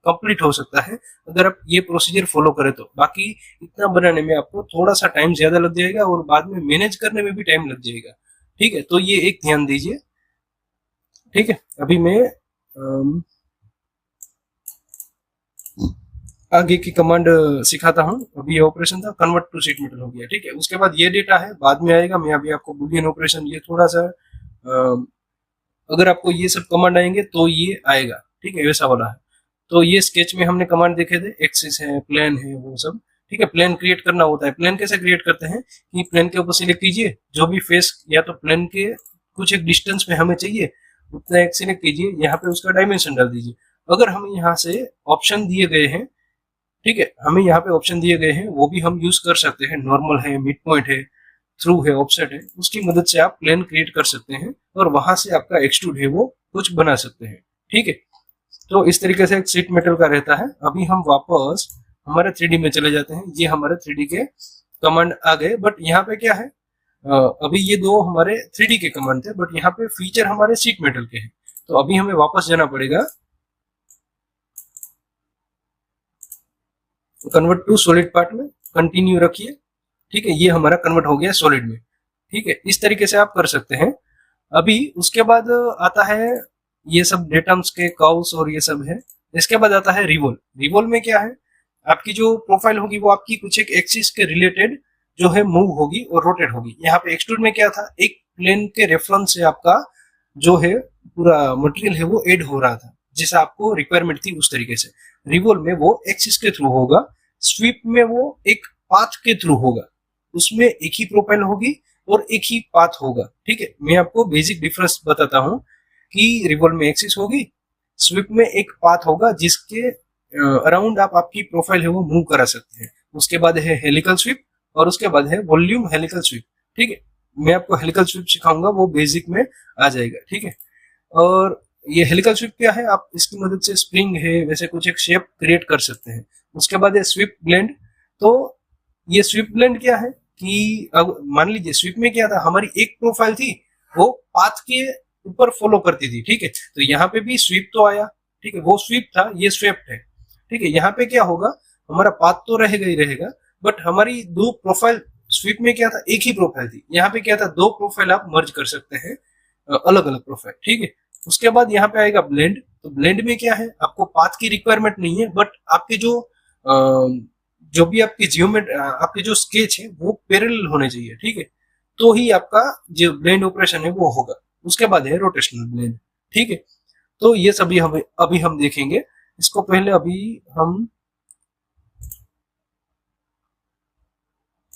कंप्लीट हो सकता है अगर आप ये प्रोसीजर फॉलो करें तो। बाकी इतना बनाने में आपको थोड़ा सा टाइम ज्यादा लग जाएगा और बाद में मैनेज करने में भी टाइम लग जाएगा। ठीक है, तो ये एक ध्यान दीजिए। ठीक है, अभी मैं आगे की कमांड सिखाता हूँ। अभी ये ऑपरेशन था, कन्वर्ट टू शीट मेटल हो गया। ठीक है, उसके बाद ये डेटा है बाद में आएगा। मैं अभी आपको बुलियन ऑपरेशन, ये थोड़ा सा अगर आपको ये सब कमांड आएंगे तो ये आएगा। ठीक है, वैसा वाला है। तो ये स्केच में हमने कमांड देखे थे, एक्सिस है, प्लेन है, वो सब। ठीक है, प्लेन क्रिएट करना होता है। प्लेन कैसे क्रिएट करते हैं कि प्लेन के ऊपर सिलेक्ट कीजिए, जो भी फेस या तो प्लेन के कुछ एक डिस्टेंस में हमें चाहिए उतना एक सिलेक्ट कीजिए, यहाँ पे उसका डायमेंशन डाल दीजिए। अगर हमें यहाँ से ऑप्शन दिए गए हैं, ठीक है, हमें यहाँ पे ऑप्शन दिए गए हैं, वो भी हम यूज कर सकते हैं। नॉर्मल है, मिड पॉइंट है, थ्रू है, ऑफसेट है, उसकी मदद से आप प्लेन क्रिएट कर सकते हैं और वहां से आपका एक्सट्रूड है वो कुछ बना सकते हैं। ठीक है, तो इस तरीके से एक शीट मेटल का रहता है। अभी हम वापस हमारे 3D में चले जाते हैं। ये हमारे 3D के कमांड आ गए, बट यहाँ पे क्या है, अभी ये दो हमारे 3D के कमांड थे, बट यहाँ पे फीचर हमारे शीट मेटल के हैं। तो अभी हमें वापस जाना पड़ेगा कन्वर्ट टू सॉलिड पार्ट में, कंटिन्यू रखिए। ठीक है, ये हमारा कन्वर्ट हो गया सॉलिड में। ठीक है, इस तरीके से आप कर सकते हैं। अभी उसके बाद आता है ये सब डेटम्स के कर्व्स और ये सब है। इसके बाद आता है रिवॉल्व। रिवॉल्व में क्या है, आपकी जो प्रोफाइल होगी वो आपकी कुछ एक एक्सिस के रिलेटेड जो है मूव होगी और रोटेट होगी। यहाँ पे एक्सट्रूड में क्या था, एक प्लेन के रेफरेंस से आपका जो है पूरा मटेरियल है वो ऐड हो रहा था, जैसा आपको रिक्वायरमेंट थी उस तरीके से। रिवॉल्व में वो एक्सिस के थ्रू होगा, स्वीप में वो एक पाथ के थ्रू होगा, उसमें एक ही प्रोफाइल होगी और एक ही पाथ होगा। ठीक है, मैं आपको बेसिक डिफरेंस बताता हूँ कि रिवॉल्व में एक्सिस होगी, स्वीप में एक पाथ होगा जिसके अराउंड आप आपकी प्रोफाइल है वो मूव करा सकते हैं। उसके बाद है हेलिकल स्वीप और उसके बाद है वॉल्यूम हेलिकल स्वीप। ठीक है, मैं आपको हेलिकल स्वीप सिखाऊंगा, वो बेसिक में आ जाएगा। ठीक है, और ये हेलिकल स्वीप क्या है, आप इसकी मदद से स्प्रिंग है वैसे कुछ एक शेप क्रिएट कर सकते हैं। उसके बाद है स्वीप ब्लेंड। तो ये स्वीप ब्लेंड क्या है कि अब मान लीजिए स्वीप में क्या था, हमारी एक प्रोफाइल थी वो पाथ के ऊपर फॉलो करती थी। ठीक है, तो यहाँ पे भी स्वीप तो आया। ठीक है, वो स्वीप था, ये स्वेप्ट है। ठीक है, यहाँ पे क्या होगा, हमारा पाथ तो रहेगा ही रहेगा, बट हमारी दो प्रोफाइल, स्वीप में क्या था एक ही प्रोफाइल थी, यहाँ पे क्या था दो प्रोफाइल आप मर्ज कर सकते हैं, अलग अलग प्रोफाइल। ठीक है, उसके बाद यहाँ पे आएगा ब्लेंड। तो ब्लेंड में क्या है, आपको पाथ की रिक्वायरमेंट नहीं है, बट आपके जो भी आपकी जियोमेट्री, आपके जो स्केच है वो पैरेलल होने चाहिए। ठीक है, तो ही आपका जो ब्लेंड ऑपरेशन है वो होगा। उसके बाद है रोटेशनल ब्लेंड। ठीक है, तो ये सभी हम अभी हम देखेंगे। इसको पहले अभी हम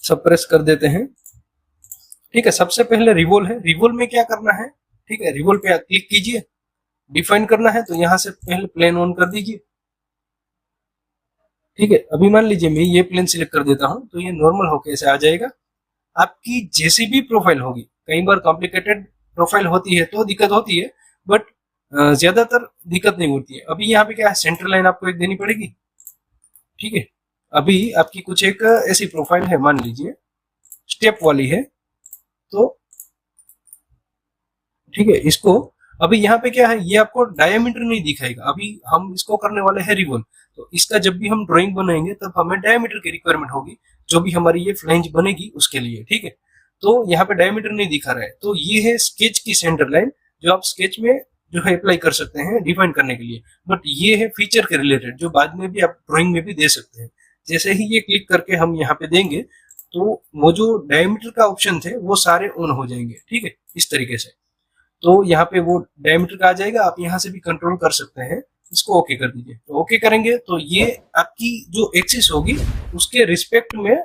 सप्रेस कर देते हैं। ठीक है, सबसे पहले रिवॉल्व है। रिवॉल्व में क्या करना है, ठीक है, रिवॉल्व पे क्लिक कीजिए, डिफाइन करना है तो यहां से पहले प्लेन ऑन कर दीजिए। ठीक है, अभी मान लीजिए मैं ये प्लेन सिलेक्ट कर देता हूं तो ये नॉर्मल होके ऐसे आ जाएगा। आपकी जैसी भी प्रोफाइल होगी, कई बार कॉम्प्लिकेटेड प्रोफाइल होती है तो दिक्कत होती है, बट ज्यादातर दिक्कत नहीं होती है। अभी यहाँ पे क्या है, सेंटर लाइन आपको एक देनी पड़ेगी। ठीक है, अभी आपकी कुछ एक ऐसी प्रोफाइल है, मान लीजिए स्टेप वाली है, तो ठीक है, इसको अभी यहाँ पे क्या है, ये आपको डायमीटर नहीं दिखाएगा। अभी हम इसको करने वाले हैं रिवॉल्व। तो इसका जब भी हम ड्राइंग बनाएंगे तब हमें डायमीटर की रिक्वायरमेंट होगी, जो भी हमारी ये फ्लैंज बनेगी उसके लिए। ठीक है, तो यहाँ पे डायमीटर नहीं दिखा रहा है, तो ये है स्केच की सेंटर लाइन, जो आप स्केच में जो है अप्लाई कर सकते हैं डिफाइन करने के लिए। बट ये है फीचर के रिलेटेड, जो बाद में भी आप ड्राइंग में भी दे सकते हैं। जैसे ही ये क्लिक करके हम यहाँ पे देंगे तो वो जो डायमीटर का ऑप्शन थे वो सारे ऑन हो जाएंगे। ठीक है, इस तरीके से। तो यहाँ पे वो डायमीटर का आ जाएगा, आप यहाँ से भी कंट्रोल कर सकते हैं। इसको ओके कर दीजिए। तो ओके करेंगे तो ये आपकी जो एक्सिस होगी उसके रिस्पेक्ट में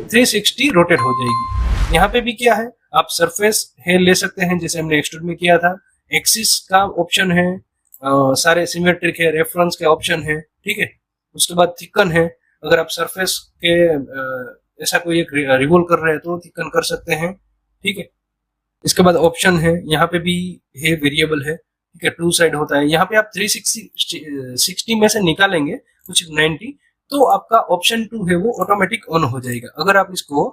360 रोटेट हो जाएगी। यहाँ पे भी क्या है, आप सरफेस है ले सकते हैं, जैसे हमने एक्सट्रूड में किया था। एक्सिस का ऑप्शन है, सारे सिमेट्रिक है, रेफरेंस के ऑप्शन है। ठीक है, उसके बाद थिकन है, अगर आप सरफेस के ऐसा कोई एक रिवॉल्व कर रहे हैं तो थिकन कर सकते हैं। ठीक है, इसके बाद ऑप्शन है, यहाँ पे भी है, वेरिएबल है। ठीक है, टू साइड होता है। यहाँ पे आप 360 में से निकालेंगे कुछ 90, तो आपका ऑप्शन 2 है वो ऑटोमेटिक ऑन हो जाएगा। अगर आप इसको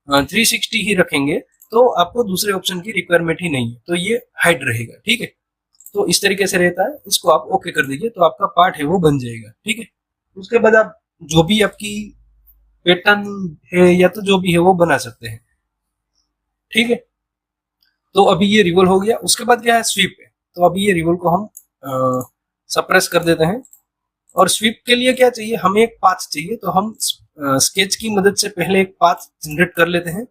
360 ही रखेंगे तो आपको दूसरे ऑप्शन की रिक्वायरमेंट ही नहीं है, तो ये हाइड रहेगा। ठीक है, तो इस तरीके से रहता है, इसको आप ओके कर दीजिए तो आपका पार्ट है वो बन जाएगा। ठीक है, उसके बाद आप जो भी आपकी पैटर्न है या तो जो भी है वो बना सकते हैं। ठीक है, तो अभी ये रिवॉल्व हो गया। उसके बाद क्या है, स्वीप है। तो अभी ये रिवॉल्व को हम सप्रेस कर देते हैं। और स्वीप के लिए क्या चाहिए, हमें एक पाथ चाहिए। तो हम स्केच की मदद से पहले एक पाथ जनरेट कर लेते हैं।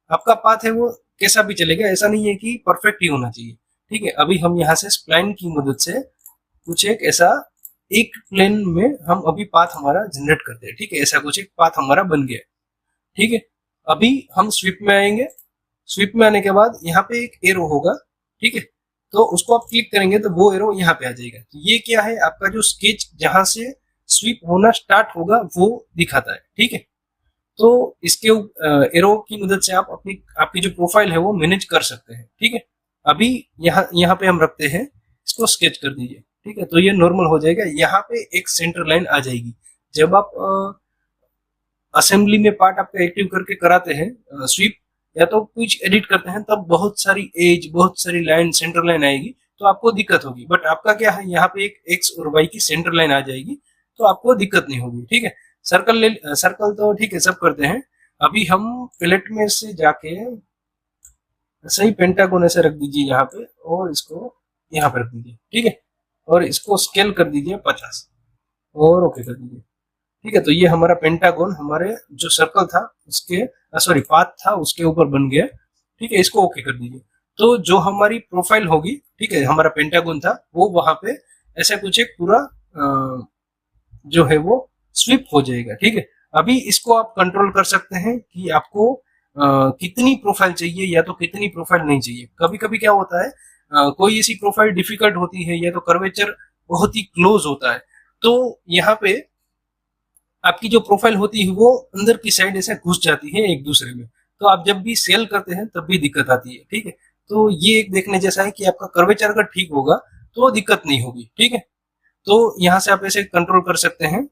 आपका पाथ है वो कैसा भी चलेगा, ऐसा नहीं है कि परफेक्ट ही होना चाहिए। ठीक है, अभी हम यहाँ से स्प्लाइन की मदद से कुछ एक ऐसा एक प्लेन में हम अभी पाथ हमारा जनरेट करते हैं। ठीक है, ऐसा कुछ एक पाथ हमारा बन गया। ठीक है, अभी हम स्वीप में आएंगे। स्वीप में आने के बाद यहाँ पे एक एरो होगा। ठीक है, तो उसको आप क्लिक करेंगे तो वो एरो यहाँ पे आ जाएगा। तो ये क्या है, आपका जो स्केच जहां से स्वीप होना स्टार्ट होगा वो दिखाता है। ठीक है, तो इसके एरो की मदद से आप अपनी आपकी जो प्रोफाइल है वो मैनेज कर सकते हैं। ठीक है, अभी यहाँ पे हम रखते हैं, इसको स्केच कर दीजिए। ठीक है, तो ये नॉर्मल हो जाएगा। यहाँ पे एक सेंटर लाइन आ जाएगी। जब आप असेंबली में पार्ट आपका एक्टिव करके कराते हैं स्वीप या तो कुछ एडिट करते हैं, तब बहुत सारी एज, बहुत सारी लाइन, सेंटर लाइन आएगी तो आपको दिक्कत होगी। बट आपका क्या है, यहाँ पे एक एक्स और वाई की सेंटर लाइन आ जाएगी तो आपको दिक्कत नहीं होगी। ठीक है, सर्कल तो ठीक है सब करते हैं। अभी हम पैलेट में से जाके सही पेंटागोन ऐसे रख दीजिए यहाँ पे और इसको यहाँ पे रख दीजिए। ठीक है, और इसको स्केल कर दीजिए 50 और ओके कर दीजिए। ठीक है, तो ये हमारा पेंटागोन हमारे जो सर्कल था उसके सॉरी पाथ था उसके ऊपर बन गया। ठीक है, इसको ओके कर दीजिए। तो जो हमारी प्रोफाइल होगी, ठीक है, हमारा पेंटागोन था वो वहां पे ऐसा कुछ एक पूरा जो है वो स्वीप हो जाएगा। ठीक है, अभी इसको आप कंट्रोल कर सकते हैं कि आपको कितनी प्रोफाइल चाहिए या तो कितनी प्रोफाइल नहीं चाहिए। कभी कभी क्या होता है, कोई ऐसी प्रोफाइल डिफिकल्ट होती है या तो कर्वेचर बहुत ही क्लोज होता है, तो यहाँ पे आपकी जो प्रोफाइल होती है वो अंदर की साइड ऐसे घुस जाती है एक दूसरे में। तो आप जब भी सेल करते हैं तब भी दिक्कत आती है। ठीक है, तो ये एक देखने जैसा है कि आपका कर्वेचर अगर ठीक होगा तो दिक्कत नहीं होगी। ठीक है, तो यहाँ से आप ऐसे कंट्रोल कर सकते हैं,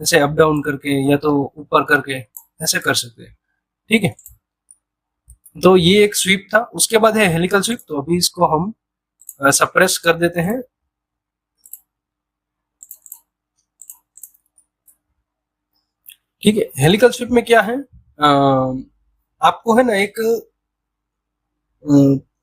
ऐसे अप डाउन करके या तो ऊपर करके ऐसे कर सकते हैं। ठीक है, तो ये एक स्वीप था। उसके बाद है हेलिकल स्वीप। तो अभी इसको हम सप्रेस कर देते हैं। ठीक है, हेलिकल स्वीप में क्या है, आपको है ना एक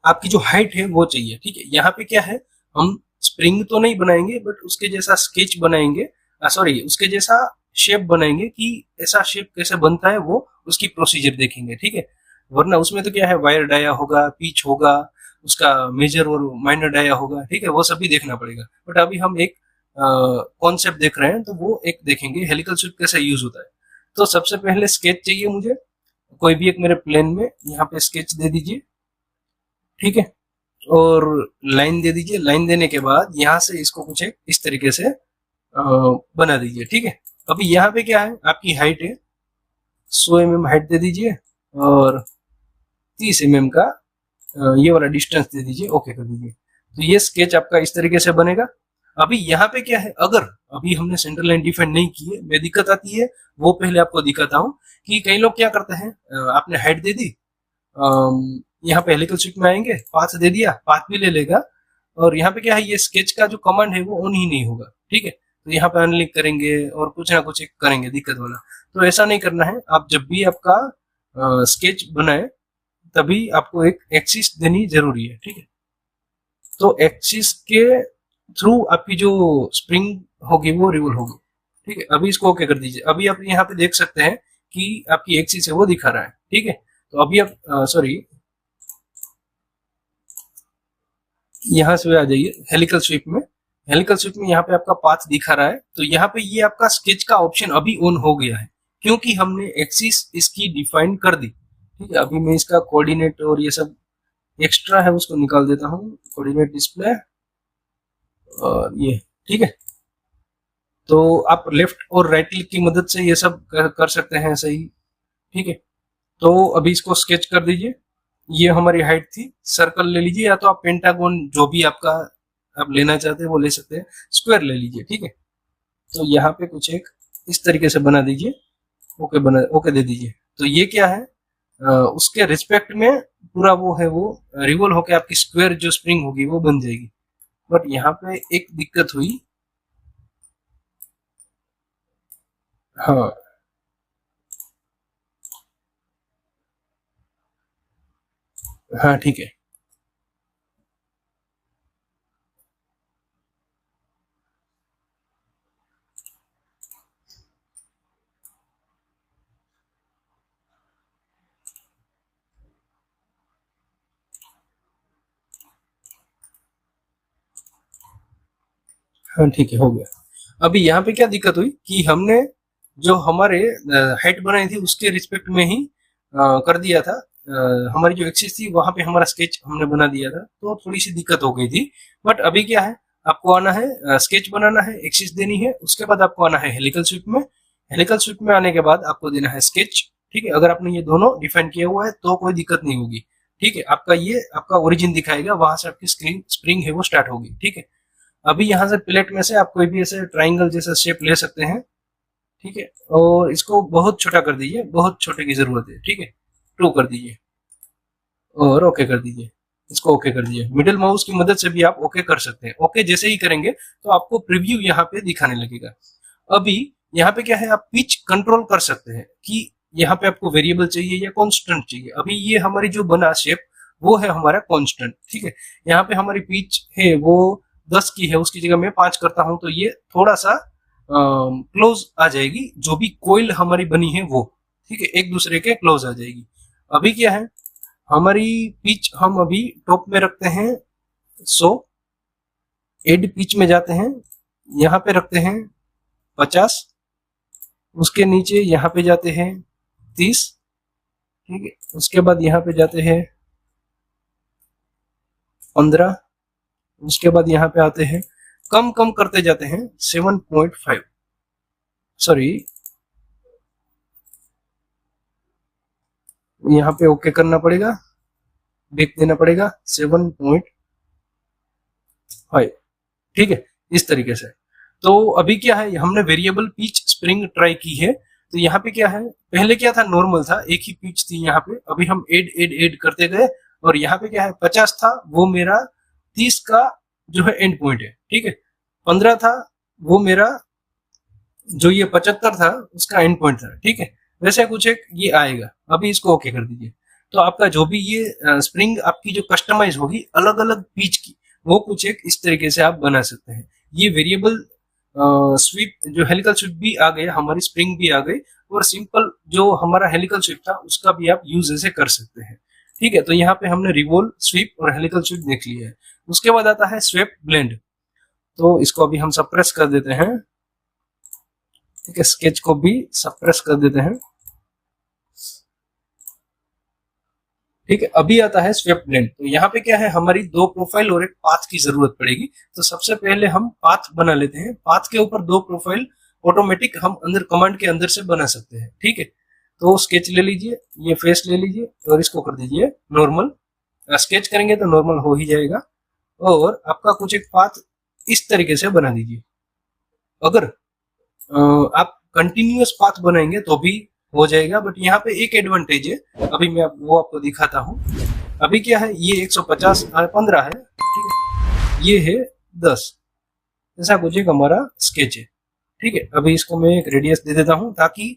आपकी जो हाइट है वो चाहिए। ठीक है, यहाँ पे क्या है, हम स्प्रिंग तो नहीं बनाएंगे बट उसके जैसा स्केच बनाएंगे, सॉरी उसके जैसा शेप बनाएंगे कि ऐसा शेप कैसे बनता है वो उसकी प्रोसीजर देखेंगे। ठीक है, वरना उसमें तो क्या है, वायर डाया होगा, पिच होगा, उसका मेजर और माइनर डाया होगा। ठीक है, वो सभी देखना पड़ेगा। बट अभी हम एक कॉन्सेप्ट देख रहे हैं तो वो एक देखेंगे हेलिकल स्वीप कैसे यूज होता है। तो सबसे पहले स्केच चाहिए मुझे, कोई भी एक मेरे प्लेन में यहाँ पे स्केच दे दीजिए। ठीक है, और लाइन दे दीजिए। लाइन देने के बाद यहाँ से इसको कुछ एक इस तरीके से बना दीजिए। ठीक है, अभी यहाँ पे क्या है, आपकी हाइट है 100 mm हाइट दे दीजिए और 30 mm का ये वाला डिस्टेंस दे दीजिए, ओके कर दीजिए। तो ये स्केच आपका इस तरीके से बनेगा। अभी यहाँ पे क्या है, अगर अभी हमने सेंटर लाइन डिफाइन नहीं की है, मैं दिक्कत आती है वो पहले आपको दिखाता हूँ कि कई लोग क्या करते हैं, आपने हाइट दे दी, यहाँ पे हेलिकल स्वीप में आएंगे, पाथ दे दिया, पाथ भी ले लेगा, और यहाँ पे क्या है, ये स्केच का जो कमांड है वो ऑन ही नहीं होगा। ठीक है, तो यहाँ पे अनलिंक करेंगे और कुछ ना कुछ करेंगे दिक्कत वाला। तो ऐसा नहीं करना है। आप जब भी आपका स्केच बनाए तभी आपको एक एक्सिस देनी जरूरी है। ठीक है, तो एक्सिस के थ्रू आपकी जो स्प्रिंग होगी वो रिवॉल्व होगी। ठीक है, अभी इसको ओके कर दीजिए। अभी आप यहाँ पे देख सकते हैं कि आपकी एक्सिस है वो दिखा रहा है। ठीक है, तो अभी आप सॉरी यहाँ से आ जाइए हेलिकल स्वीप में। हेलिकल स्वीप में यहाँ पे आपका पाथ दिखा रहा है, तो यहाँ पे ये आपका स्केच का ऑप्शन अभी ऑन हो गया है क्योंकि हमने एक्सिस इसकी डिफाइन कर दी। ठीक है, अभी मैं इसका कोऑर्डिनेट और ये सब एक्स्ट्रा है उसको निकाल देता हूँ, कोऑर्डिनेट डिस्प्ले और ये। ठीक है, तो आप लेफ्ट और राइट क्लिक की मदद से ये सब कर सकते हैं सही। ठीक है, तो अभी इसको स्केच कर दीजिए। ये हमारी हाइट थी। सर्कल ले लीजिए या तो आप पेंटागोन जो भी आपका आप लेना चाहते हैं वो ले सकते हैं, स्क्वायर ले लीजिए। ठीक है, तो यहाँ पे कुछ एक इस तरीके से बना दीजिए, ओके दे दीजिए। तो ये क्या है, उसके रिस्पेक्ट में पूरा वो है वो रिवॉल्व होके आपकी स्क्वायर जो स्प्रिंग होगी वो बन जाएगी। बट यहाँ पे एक दिक्कत हुई। हाँ हाँ ठीक है। हाँ ठीक है, हो गया। अभी यहाँ पे क्या दिक्कत हुई कि हमने जो हमारे हाइट बनाई थी उसके रिस्पेक्ट में ही कर दिया था। हमारी जो एक्सिस थी वहां पे हमारा स्केच हमने बना दिया था, तो थोड़ी सी दिक्कत हो गई थी। बट अभी क्या है, आपको आना है, स्केच बनाना है, एक्सिस देनी है, उसके बाद आपको आना है हेलिकल स्वीप में। हेलिकल स्वीप में आने के बाद आपको देना है स्केच। ठीक है, अगर आपने ये दोनों डिफाइन किया हुआ है तो कोई दिक्कत नहीं होगी। ठीक है, आपका ये आपका ओरिजिन दिखाएगा, वहां से आपकी स्क्रीन स्प्रिंग है वो स्टार्ट होगी। ठीक है, अभी यहाँ से प्लेट में से आप कोई भी ऐसे ट्राइंगल जैसा शेप ले सकते हैं। ठीक है, और इसको बहुत छोटा कर दीजिए, बहुत छोटे की जरूरत है। ठीक है, 2 कर दीजिए और ओके कर दीजिए। इसको ओके कर दीजिए, मिडिल माउस की मदद से भी आप ओके कर सकते हैं। ओके जैसे ही करेंगे तो आपको प्रीव्यू यहाँ पे दिखाने लगेगा। अभी यहाँ पे क्या है, आप पिच कंट्रोल कर सकते हैं कि यहाँ पे आपको वेरिएबल चाहिए या कांस्टेंट चाहिए। अभी ये हमारी जो बना शेप वो है हमारा कांस्टेंट। ठीक है, यहाँ पे हमारी पिच है वो 10 की है, उसकी जगह मैं 5 करता हूं तो ये थोड़ा सा क्लोज आ जाएगी, जो भी कोयल हमारी बनी है वो। ठीक है, एक दूसरे के क्लोज आ जाएगी। अभी क्या है, हमारी पिच हम अभी टॉप में रखते हैं 100, एड पिच में जाते हैं, यहाँ पे रखते हैं 50, उसके नीचे यहाँ पे जाते हैं 30। ठीक है, उसके बाद यहाँ पे जाते हैं 15, उसके बाद यहाँ पे आते हैं, कम कम करते जाते हैं 7.5, सॉरी यहाँ पे ओके करना पड़ेगा, बैक देना पड़ेगा 7.5। ठीक है, इस तरीके से। तो अभी क्या है, हमने वेरिएबल पिच स्प्रिंग ट्राई की है। तो यहाँ पे क्या है, पहले क्या था, नॉर्मल था, एक ही पिच थी यहाँ पे। अभी हम एड एड एड करते गए और यहाँ पे क्या है, 50 था वो मेरा 30 का जो है एंड पॉइंट है। ठीक है, 15 था वो मेरा जो ये 75 था उसका एंड पॉइंट था। ठीक है, वैसे कुछ एक ये आएगा। अभी इसको ओके कर दीजिए, तो आपका जो भी ये स्प्रिंग आपकी जो कस्टमाइज होगी अलग अलग पिच की, वो कुछ एक इस तरीके से आप बना सकते हैं। ये वेरिएबल स्वीप जो हेलिकल स्वीप भी आ गया, हमारी स्प्रिंग भी आ गई, और सिंपल जो हमारा हेलिकल स्वीप था उसका भी आप यूज ऐसे कर सकते हैं। ठीक है, तो यहाँ पे हमने रिवोल्व, स्वीप और हेलिकल स्वीप देख लिया है। उसके बाद आता है स्वेप ब्लेंड। तो इसको अभी हम सप्रेस कर देते हैं। ठीक है, स्केच को भी सप्रेस कर देते हैं। ठीक है, अभी आता है स्वेप ब्लेंड। तो यहाँ पे क्या है, हमारी 2 प्रोफाइल और एक पाथ की जरूरत पड़ेगी। तो सबसे पहले हम पाथ बना लेते हैं। पाथ के ऊपर 2 प्रोफाइल ऑटोमेटिक हम अंदर कमांड के अंदर से बना सकते हैं। ठीक है, तो स्केच ले लीजिए, ये फेस ले लीजिए और इसको कर दीजिए नॉर्मल। स्केच करेंगे तो नॉर्मल हो ही जाएगा। और आपका कुछ एक पाथ इस तरीके से बना दीजिए। अगर आप कंटिन्यूअस पाथ बनाएंगे तो भी हो जाएगा, बट यहाँ पे एक एडवांटेज है, अभी मैं वो आपको दिखाता हूँ। अभी क्या है, ये 150 15 है। ठीक है, ये है 10, ऐसा कुछ एक हमारा स्केच है। ठीक है, अभी इसको मैं एक रेडियस दे देता हूँ ताकि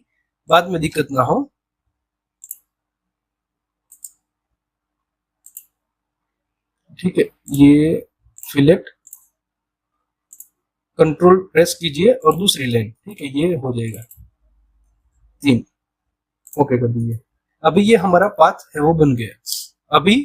बाद में दिक्कत ना हो। ठीक है, ये सिलेक्ट, कंट्रोल प्रेस कीजिए और दूसरी लाइन। ठीक है, ये हो जाएगा 3, ओके कर दीजिए। अभी ये हमारा पाथ है वो बन गया। अभी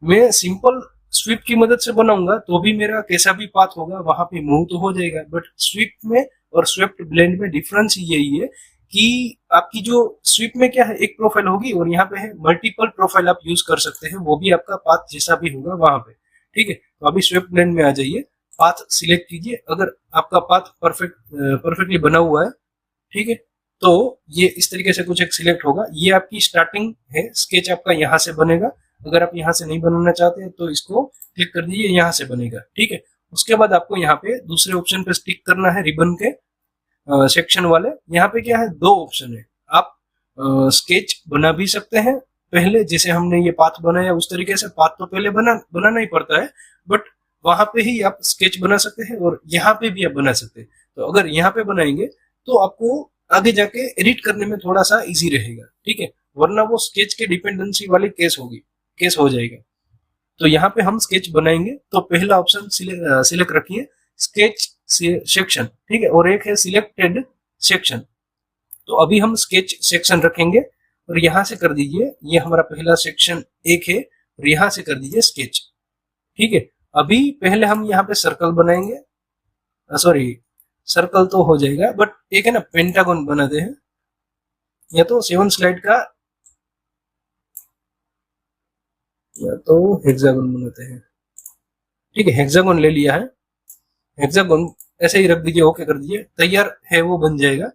मैं सिंपल स्वीप की मदद से बनाऊंगा तो भी मेरा कैसा भी पाथ होगा वहां पे मूव तो हो जाएगा, बट स्वीप में और स्वेप्ट ब्लेंड में डिफरेंस यही है कि आपकी जो स्वीप में क्या है, एक प्रोफाइल होगी और यहाँ पे है मल्टीपल प्रोफाइल आप यूज कर सकते हैं, वो भी आपका पाथ जैसा भी होगा वहां पे। ठीक है, तो अभी स्वेप्ट ब्लेंड में आ जाइए, पाथ सिलेक्ट कीजिए। अगर आपका पाथ परफेक्टली बना हुआ है, ठीक है, तो ये इस तरीके से कुछ एक सिलेक्ट होगा। ये आपकी स्टार्टिंग है, स्केच आपका यहाँ से बनेगा। अगर आप यहाँ से नहीं बनाना चाहते हैं तो इसको क्लिक कर दीजिए, यहाँ से बनेगा। ठीक है, उसके बाद आपको यहाँ पे दूसरे ऑप्शन पे क्लिक करना है, रिबन के सेक्शन वाले। यहाँ पे क्या है, 2 ऑप्शन है। आप स्केच बना भी सकते हैं पहले, जैसे हमने ये पाथ बनाया उस तरीके से। पाथ तो पहले बनाना ही पड़ता है, बट वहां पे ही आप स्केच बना सकते हैं और यहाँ पे भी आप बना सकते हैं। तो अगर यहाँ पे बनाएंगे तो आपको आगे जाके एडिट करने में थोड़ा सा इजी रहेगा, ठीक है, वरना वो स्केच के डिपेंडेंसी वाली केस हो जाएगा। तो यहाँ पे हम स्केच बनाएंगे तो पहला ऑप्शन सिलेक्ट रखिए, स्केच सेक्शन, ठीक है, और एक है सिलेक्टेड सेक्शन। तो अभी हम स्केच सेक्शन रखेंगे और यहाँ से कर दीजिए, ये हमारा पहला सेक्शन एक है, और यहाँ से कर दीजिए स्केच, ठीक है। अभी पहले हम यहाँ पे सर्कल बनाएंगे, सॉरी सर्कल तो हो जाएगा, बट एक है ना पेंटागन बनाते हैं, या तो 7 स्लाइड का या तो हेक्सागन बनाते हैं, ठीक है। हेक्सागन ले लिया है, हेक्सागन ऐसे ही रख दीजिए, ओके कर दीजिए, तैयार है वो बन जाएगा।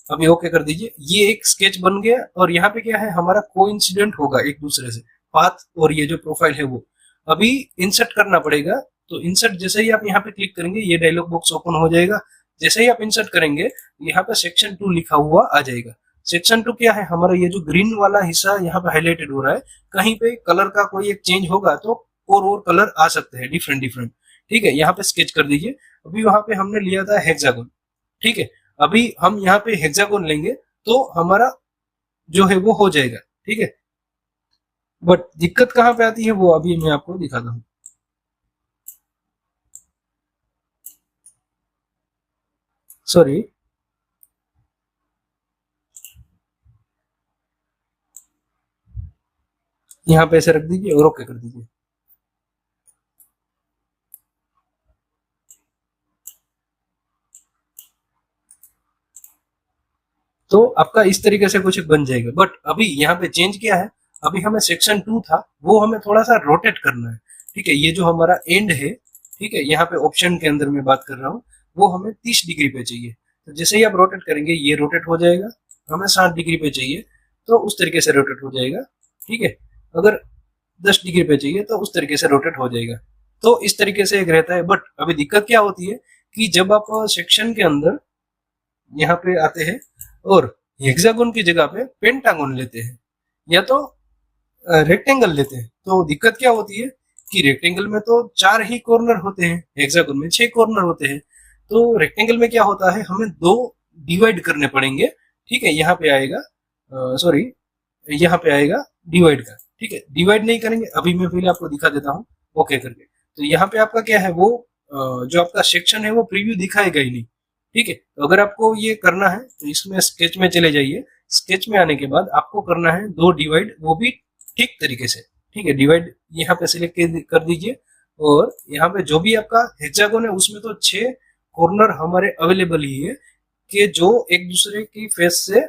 अभी ओके कर दीजिए, ये एक स्केच बन गया और यहाँ पे क्या है हमारा कोइंसिडेंट होगा एक दूसरे से, पाथ और ये जो प्रोफाइल है वो। अभी इंसर्ट करना पड़ेगा, तो इंसर्ट जैसे ही आप यहाँ पे क्लिक करेंगे ये डायलॉग बॉक्स ओपन हो जाएगा। जैसे ही आप इंसर्ट करेंगे यहाँ पे सेक्शन 2 लिखा हुआ आ जाएगा। सेक्शन 2 क्या है, हमारा ये जो ग्रीन वाला हिस्सा यहाँ पे हाईलाइटेड हो रहा है, कहीं पे कलर का कोई एक चेंज होगा तो और कलर आ सकते हैं डिफरेंट डिफरेंट, ठीक है। यहाँ पे स्केच कर दीजिए। अभी वहां पे हमने लिया था हेक्सागन, ठीक है। अभी हम यहाँ पे हेक्सागन लेंगे तो हमारा जो है वो हो जाएगा, ठीक है। बट दिक्कत कहाँ पे आती है वो अभी मैं आपको दिखाता हूँ। सॉरी, यहाँ पे ऐसे रख दीजिए और ओके कर दीजिए। तो आपका इस तरीके से कुछ बन जाएगा। बट अभी यहाँ पे चेंज किया है, अभी हमें सेक्शन 2 था वो हमें थोड़ा सा रोटेट करना है, ठीक है। ये जो हमारा एंड है, ठीक है, यहाँ पे ऑप्शन के अंदर मैं बात कर रहा हूँ, वो हमें 30 डिग्री पे चाहिए। तो जैसे ही आप रोटेट करेंगे ये रोटेट हो जाएगा। हमें 60 डिग्री पे चाहिए तो उस तरीके से रोटेट हो जाएगा, ठीक है। अगर 10 डिग्री पे चाहिए तो उस तरीके से रोटेट हो जाएगा। तो इस तरीके से एक रहता है। बट अभी दिक्कत क्या होती है कि जब आप सेक्शन के अंदर यहाँ पे आते हैं और हेक्सागोन की जगह पे पेंटागोन लेते हैं या तो रेक्टेंगल लेते हैं, तो दिक्कत क्या होती है कि रेक्टेंगल में तो 4 ही कॉर्नर होते हैं, हेक्सागोन में 6 कॉर्नर होते हैं। तो रेक्टेंगल में क्या होता है, हमें दो डिवाइड करने पड़ेंगे, ठीक है। यहाँ पे आएगा, सॉरी, यहाँ पे आएगा डिवाइड का, ठीक है। डिवाइड नहीं करेंगे, अभी मैं पहले आपको दिखा देता हूँ ओके करके। तो यहाँ पे आपका क्या है वो जो आपका सेक्शन है वो प्रीव्यू दिखाएगा ही नहीं, ठीक है। तो अगर आपको ये करना है तो इसमें स्केच में चले जाइए। स्केच में आने के बाद आपको करना है दो डिवाइड, वो भी ठीक तरीके से, ठीक है। डिवाइड यहाँ पे सिलेक्ट कर दीजिए और यहाँ पे जो भी आपका हेक्सागोन है उसमें तो 6 कॉर्नर हमारे अवेलेबल ही है कि जो एक दूसरे की फेस से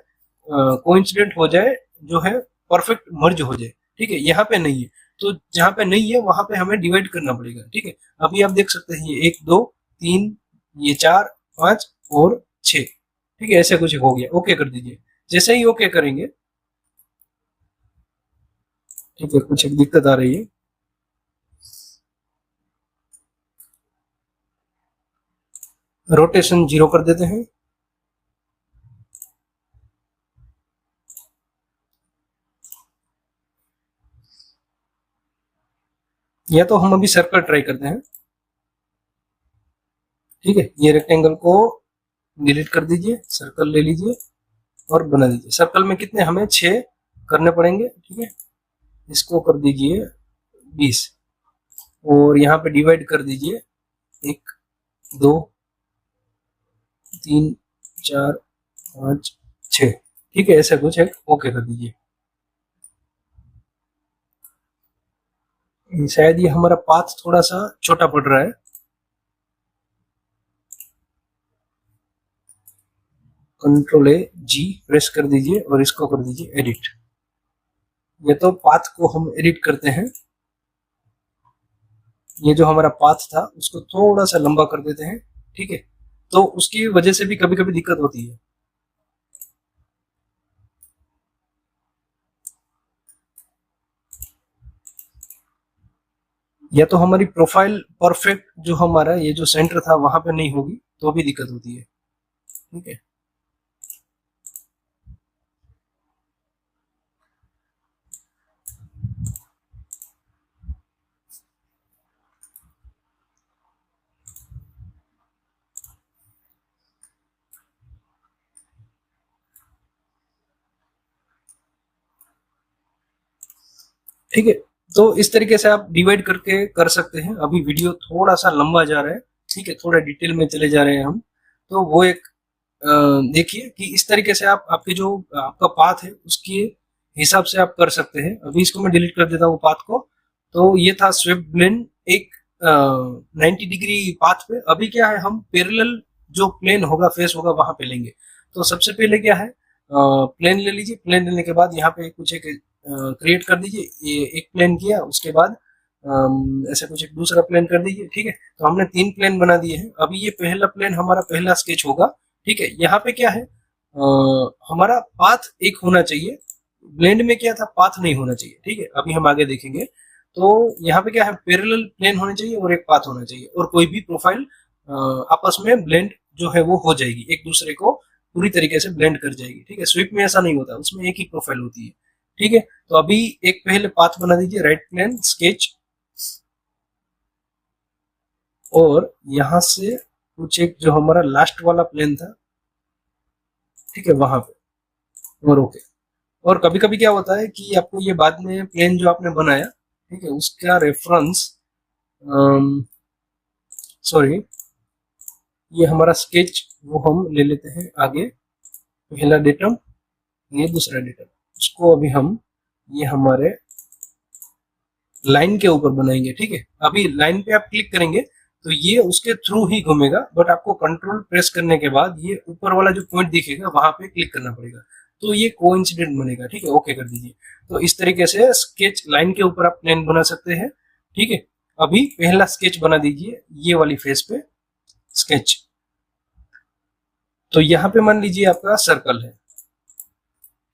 कोइंसिडेंट हो जाए, जो है परफेक्ट मर्ज हो जाए, ठीक है। यहाँ पे नहीं है, तो जहाँ पे नहीं है वहां पे हमें डिवाइड करना पड़ेगा, ठीक है। अभी आप देख सकते हैं ये 1 2 3, ये 4 5 और 6, ठीक है। ऐसे कुछ हो गया, ओके कर दीजिए। जैसे ही ओके करेंगे, ठीक है, कुछ एक दिक्कत आ रही है। रोटेशन 0 कर देते हैं। या तो हम अभी सर्कल ट्राई करते हैं, ठीक है। ये रेक्टेंगल को डिलीट कर दीजिए, सर्कल ले लीजिए और बना दीजिए। सर्कल में कितने हमें 6 करने पड़ेंगे, ठीक है। इसको कर दीजिए 20 और यहाँ पे डिवाइड कर दीजिए 1 2 3 4 5 6, ठीक है। ऐसा कुछ एक ओके कर दीजिए। शायद ये हमारा पाथ थोड़ा सा छोटा पड़ रहा है। कंट्रोल ए जी प्रेस कर दीजिए और इसको कर दीजिए एडिट। ये तो पाथ को हम एडिट करते हैं। ये जो हमारा पाथ था उसको थोड़ा सा लंबा कर देते हैं, ठीक है। तो उसकी वजह से भी कभी कभी दिक्कत होती है। या तो हमारी प्रोफाइल परफेक्ट जो हमारा ये जो सेंटर था वहां पे नहीं होगी तो भी दिक्कत होती है, ठीक है। ठीक है। तो इस तरीके से आप डिवाइड करके कर सकते हैं। अभी वीडियो थोड़ा सा लंबा जा रहा है, ठीक है, थोड़ा डिटेल में चले जा रहे हैं हम, तो वो एक देखिए कि इस तरीके से आप आपके जो आपका पाथ है उसके हिसाब से आप कर सकते हैं। अभी इसको मैं डिलीट कर देता हूँ पाथ को। तो ये था स्वेप्ट ब्लेंड एक 90 डिग्री पाथ पे। अभी क्या है, हम पैरेलल जो प्लेन होगा, फेस होगा, वहां पे लेंगे। तो सबसे पहले क्या है, प्लेन ले लीजिए। प्लेन लेने के बाद यहाँ पे कुछ एक क्रिएट कर दीजिए। ये एक प्लेन किया, उसके बाद ऐसे कुछ एक दूसरा प्लेन कर दीजिए। ठीक है, तो हमने 3 प्लेन बना दिए हैं। अभी ये पहला प्लेन हमारा पहला स्केच होगा। ठीक है, यहाँ पे क्या है, हमारा पाथ एक होना चाहिए। ब्लेंड में क्या था, पाथ नहीं होना चाहिए। ठीक है, अभी हम आगे देखेंगे। तो यहाँ पे क्या है, पैरेलल प्लेन होने चाहिए और एक पाथ होना चाहिए, और कोई भी प्रोफाइल आपस में ब्लेंड जो है वो हो जाएगी, एक दूसरे को पूरी तरीके से ब्लेंड कर जाएगी। ठीक है, स्वीप में ऐसा नहीं होता, उसमें एक ही प्रोफाइल होती है। ठीक है, तो अभी एक पहले पाथ बना दीजिए, राइट प्लेन स्केच, और यहां से कुछ एक जो हमारा लास्ट वाला प्लेन था, ठीक है, वहां पे, और ओके। और कभी कभी क्या होता है कि आपको ये बाद में प्लेन जो आपने बनाया, ठीक है, उसका रेफरेंस, सॉरी, ये हमारा स्केच वो हम ले लेते हैं आगे। पहला डेटम, ये दूसरा डेटम, उसको अभी हम ये हमारे लाइन के ऊपर बनाएंगे। ठीक है, अभी लाइन पे आप क्लिक करेंगे तो ये उसके थ्रू ही घूमेगा, बट आपको कंट्रोल प्रेस करने के बाद ये ऊपर वाला जो पॉइंट दिखेगा वहां पे क्लिक करना पड़ेगा, तो ये कोइंसिडेंट बनेगा। ठीक है, ओके कर दीजिए। तो इस तरीके से स्केच लाइन के ऊपर आप प्लेन बना सकते हैं। ठीक है, अभी पहला स्केच बना दीजिए ये वाली फेस पे स्केच। तो यहाँ पे मान लीजिए आपका सर्कल है।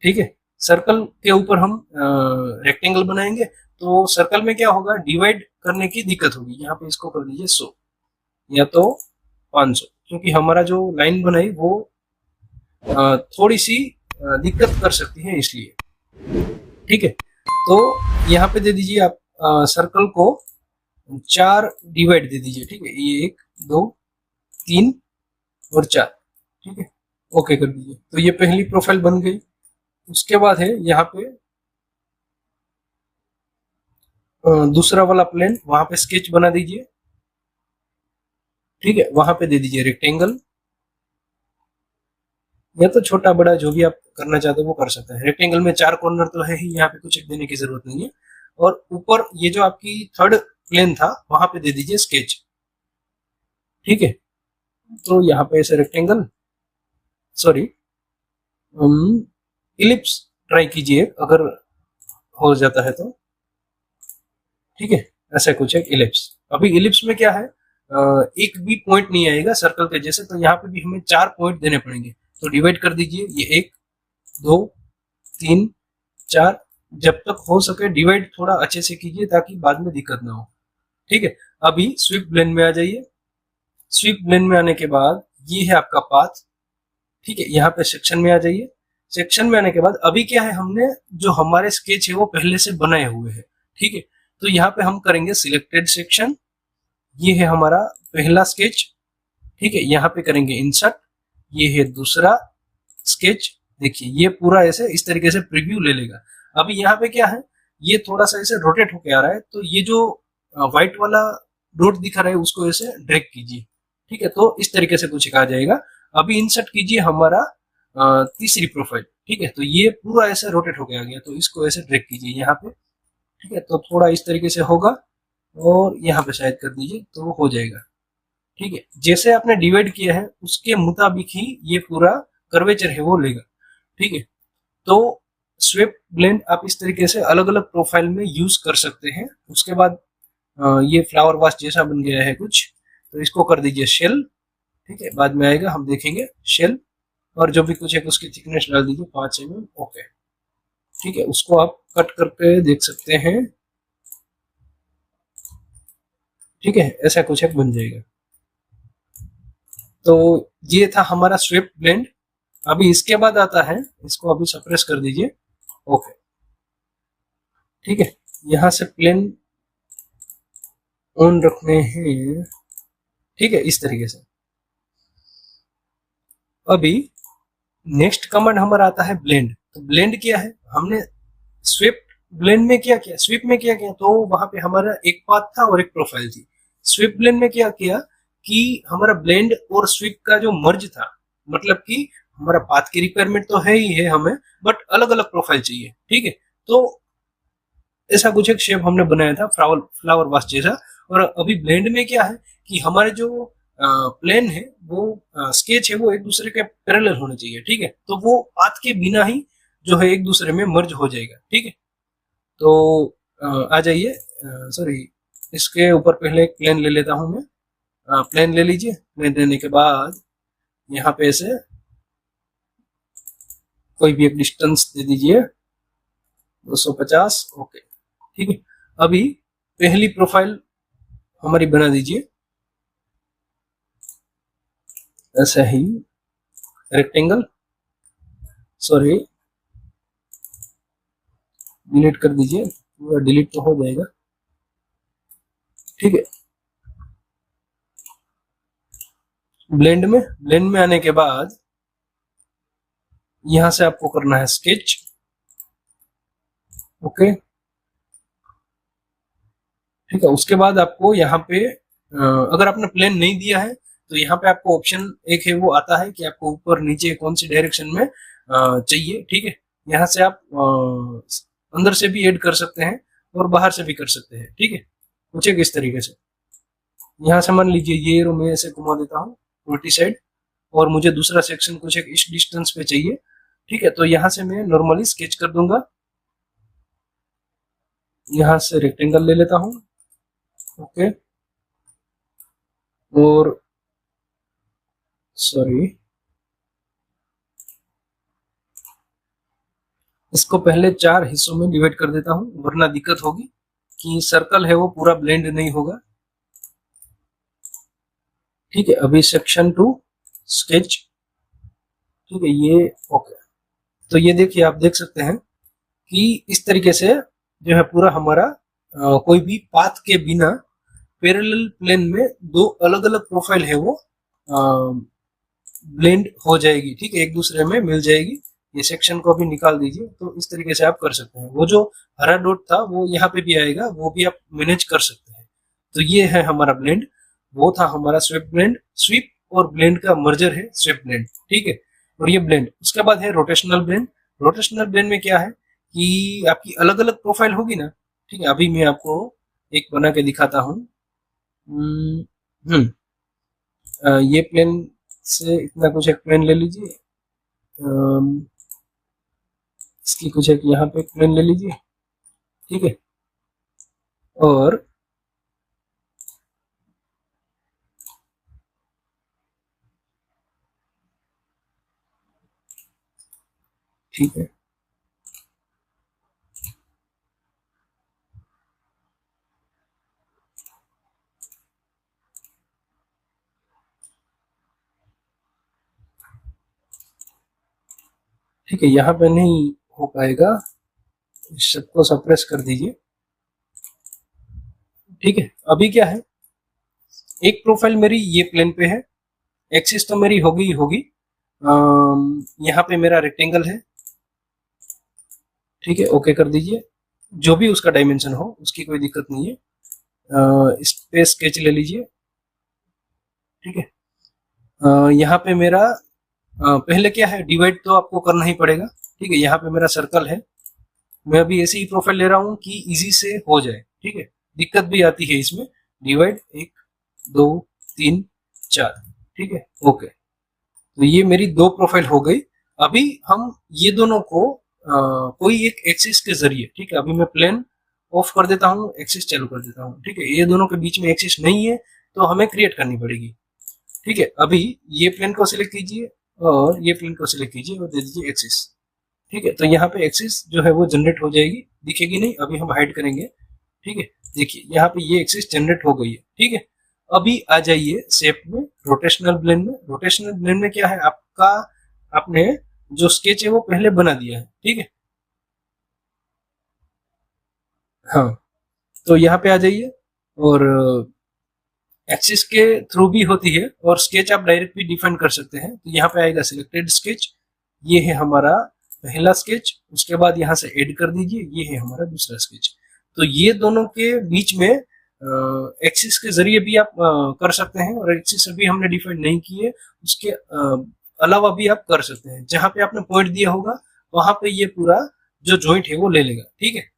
ठीक है, सर्कल के ऊपर हम रेक्टेंगल बनाएंगे। तो सर्कल में क्या होगा, डिवाइड करने की दिक्कत होगी। यहाँ पे इसको कर दीजिए 100 या तो 500, क्योंकि हमारा जो लाइन बनाई वो थोड़ी सी दिक्कत कर सकती है, इसलिए। ठीक है, तो यहाँ पे दे दीजिए आप सर्कल को 4 डिवाइड दे दीजिए। ठीक है, ये 1 2 3 और 4। ठीक है, ओके कर दीजिए। तो ये पहली प्रोफाइल बन गई। उसके बाद है यहाँ पे दूसरा वाला प्लेन, वहां पे स्केच बना दीजिए। ठीक है, वहां पे दे दीजिए रेक्टेंगल, या तो छोटा बड़ा जो भी आप करना चाहते हो वो कर सकते हैं। रेक्टेंगल में 4 कॉर्नर तो है ही, यहाँ पे कुछ देने की जरूरत नहीं है। और ऊपर ये जो आपकी थर्ड प्लेन था वहां पे दे दीजिए स्केच। ठीक है, तो यहाँ पे ऐसे रेक्टेंगल, सॉरी, इलिप्स ट्राई कीजिए अगर हो जाता है तो। ठीक है, ऐसा कुछ है इलिप्स। अभी इलिप्स में क्या है, एक भी पॉइंट नहीं आएगा सर्कल के जैसे, तो यहाँ पे भी हमें 4 पॉइंट देने पड़ेंगे। तो डिवाइड कर दीजिए, ये 1 2 3 4, जब तक हो सके डिवाइड थोड़ा अच्छे से कीजिए ताकि बाद में दिक्कत ना हो। ठीक है, अभी स्वीप ब्लेन में आ जाइए। स्वीप ब्लेन में आने के बाद ये है आपका पाथ। ठीक है, यहाँ पे सेक्शन में आ जाइए। सेक्शन में आने के बाद अभी क्या है, हमने जो हमारे स्केच है वो पहले से बनाए हुए हैं। ठीक है, तो यहाँ पे हम करेंगे सिलेक्टेड सेक्शन। ये है हमारा पहला स्केच। ठीक है, यहाँ पे करेंगे इंसर्ट। ये है दूसरा स्केच। देखिए ये पूरा ऐसे इस तरीके से प्रीव्यू ले लेगा। अभी यहाँ पे क्या है, ये थोड़ा सा ऐसे रोटेट होके आ रहा है, तो ये जो व्हाइट वाला डॉट दिखा रहा है उसको ऐसे ड्रैग कीजिए। ठीक है, तो इस तरीके से कुछ आ जाएगा। अभी इंसर्ट कीजिए हमारा तीसरी प्रोफाइल। ठीक है, तो ये पूरा ऐसे रोटेट होके आ गया, तो इसको ऐसे ड्रैग कीजिए यहाँ पे। ठीक है, तो थोड़ा इस तरीके से होगा, और यहाँ पे शायद कर दीजिए तो हो जाएगा। ठीक है, जैसे आपने डिवाइड किया है उसके मुताबिक ही ये पूरा कर्वेचर है वो लेगा। ठीक है, तो स्वेप ब्लेंड आप इस तरीके से अलग अलग प्रोफाइल में यूज कर सकते हैं। उसके बाद ये फ्लावर वाश जैसा बन गया है कुछ, तो इसको कर दीजिए शेल। ठीक है, बाद में आएगा हम देखेंगे शेल। और जो भी कुछ है उसकी थिकनेस डाल दीजिए 5 mm। ओके, ठीक है, उसको आप कट करके देख सकते हैं। ठीक है, ऐसा कुछ एक बन जाएगा। तो ये था हमारा स्वेप ब्लेंड। अभी इसके बाद आता है, इसको अभी सप्रेस कर दीजिए। ओके, ठीक है, यहां से प्लेन ऑन रखने हैं। ठीक है, इस तरीके से। अभी नेक्स्ट कमांड हमारा आता है ब्लेंड। तो ब्लेंड क्या है, हमने स्वेप ब्लेंड में क्या किया, स्वीप में क्या किया, तो वहां पे हमारा एक पाथ था और एक प्रोफाइल थी। स्वीप ब्लेंड में क्या किया कि हमारा ब्लेंड और स्वीप का जो मर्ज था, मतलब कि हमारा पाथ की रिक्वायरमेंट तो है ही है हमें, बट अलग अलग प्रोफाइल चाहिए, ठीक है। तो ऐसा कुछ एक शेप हमने बनाया था फ्लावर वास जैसा। और अभी ब्लेंड में क्या है कि हमारे जो प्लेन है वो स्केच है वो एक दूसरे के पैरेलल होने चाहिए, ठीक है। तो वो पाथ के बिना ही जो है एक दूसरे में मर्ज हो जाएगा, ठीक है। तो आ जाइए, सॉरी, इसके ऊपर पहले एक प्लेन ले लेता हूं मैं। प्लेन ले लीजिए। प्लेन लेने के बाद यहाँ पे ऐसे कोई भी एक डिस्टेंस दे दीजिए 250, ओके, ठीक है। अभी पहली प्रोफाइल हमारी बना दीजिए ऐसा ही, रेक्टेंगल, सॉरी डिलीट कर दीजिए, पूरा डिलीट तो हो जाएगा, ठीक है। ब्लेंड में आने के बाद यहां से आपको करना है स्केच, ओके, ठीक है। उसके बाद आपको यहाँ पे अगर आपने प्लेन नहीं दिया है तो यहाँ पे आपको ऑप्शन एक है वो आता है कि आपको ऊपर नीचे कौन सी डायरेक्शन में चाहिए, ठीक है। यहाँ से आप अंदर से भी ऐड कर सकते हैं और बाहर से भी कर सकते हैं, ठीक है। कुछ एक इस तरीके से यहाँ से मान लीजिए ये रो मैं ऐसे घुमा देता हूँ उल्टी साइड, और मुझे दूसरा सेक्शन कुछ एक इस डिस्टेंस पे चाहिए, ठीक है। तो यहाँ से मैं नॉर्मली स्केच कर दूंगा, यहाँ से रेक्टेंगल ले लेता हूँ, ओके, और सॉरी इसको पहले 4 हिस्सों में डिवाइड कर देता हूँ वरना दिक्कत होगी कि सर्कल है वो पूरा ब्लेंड नहीं होगा, ठीक है। अभी सेक्शन 2 स्केच, ठीक है, ये ओके। तो ये देखिए, आप देख सकते हैं कि इस तरीके से जो है पूरा हमारा कोई भी पाथ के बिना पैरेलल प्लेन में दो अलग अलग प्रोफाइल है वो ब्लेंड हो जाएगी, ठीक है, एक दूसरे में मिल जाएगी। ये सेक्शन को अभी निकाल दीजिए। तो इस तरीके से आप कर सकते हैं। वो जो हरा डॉट था वो यहाँ पे भी आएगा, वो भी आप मैनेज कर सकते हैं। तो ये है हमारा ब्लेंड, वो था हमारा स्वीप ब्लेंड। स्वीप और ब्लेंड का मर्जर है स्वीप ब्लेंड, ठीक है। और ये ब्लेंड, उसके बाद है रोटेशनल ब्लेंड। रोटेशनल ब्लेंड में क्या है कि आपकी अलग अलग प्रोफाइल होगी ना, ठीक है। अभी मैं आपको एक बना के दिखाता हूँ। ये प्लेन से इतना कुछ एक प्लेन ले लीजिए, इसकी कुछ एक यहाँ पे प्लेन ले लीजिए, ठीक है। और ठीक है, ठीक है, यहाँ पे नहीं हो पाएगा, इस सबको सप्रेस कर दीजिए, ठीक है। अभी क्या है, एक प्रोफाइल मेरी ये प्लेन पे है, एक्सिस तो मेरी होगी ही होगी। यहाँ पे मेरा रेक्टेंगल है, ठीक है, ओके कर दीजिए। जो भी उसका डायमेंशन हो उसकी कोई दिक्कत नहीं है। इस पे स्केच ले लीजिए, ठीक है। यहाँ पे मेरा पहले क्या है, डिवाइड तो आपको करना ही पड़ेगा, ठीक है। यहाँ पे मेरा सर्कल है, मैं अभी ऐसे ही प्रोफाइल ले रहा हूँ कि इजी से हो जाए, ठीक है। दिक्कत भी आती है इसमें, डिवाइड 1 2 3 4, ठीक है, ओके। तो ये मेरी 2 प्रोफाइल हो गई। अभी हम ये दोनों को कोई एक एक्सिस के जरिए, ठीक है, अभी मैं प्लेन ऑफ कर देता हूँ, एक्सिस चालू कर देता हूँ, ठीक है। ये दोनों के बीच में एक्सिस नहीं है तो हमें क्रिएट करनी पड़ेगी, ठीक है। अभी ये प्लेन को सिलेक्ट कीजिए और ये प्लेन को सिलेक्ट कीजिए और दे दीजिए एक्सिस, ठीक है। तो यहाँ पे एक्सिस जो है वो जनरेट हो जाएगी, दिखेगी नहीं, अभी हम हाइड करेंगे, ठीक है। देखिए यहाँ पे ये एक्सिस जनरेट हो गई है, ठीक है। अभी आ जाइए शेप में, रोटेशनल ब्लेंड में। रोटेशनल ब्लेंड में क्या है, आपका आपने जो स्केच है वो पहले बना दिया है, ठीक है। हाँ, तो यहाँ पे आ जाइए, और एक्सिस के थ्रू भी होती है और स्केच आप डायरेक्ट भी डिफाइन कर सकते हैं। तो यहाँ पे आएगा सिलेक्टेड स्केच, ये है हमारा पहला स्केच, उसके बाद यहाँ से ऐड कर दीजिए, ये है हमारा दूसरा स्केच। तो ये दोनों के बीच में एक्सिस के जरिए भी आप कर सकते हैं, और एक्सिस अभी हमने डिफाइन नहीं की है, उसके अलावा भी आप कर सकते हैं। जहां पे आपने पॉइंट दिया होगा वहां पे ये पूरा जो जॉइंट है वो ले लेगा, ठीक है।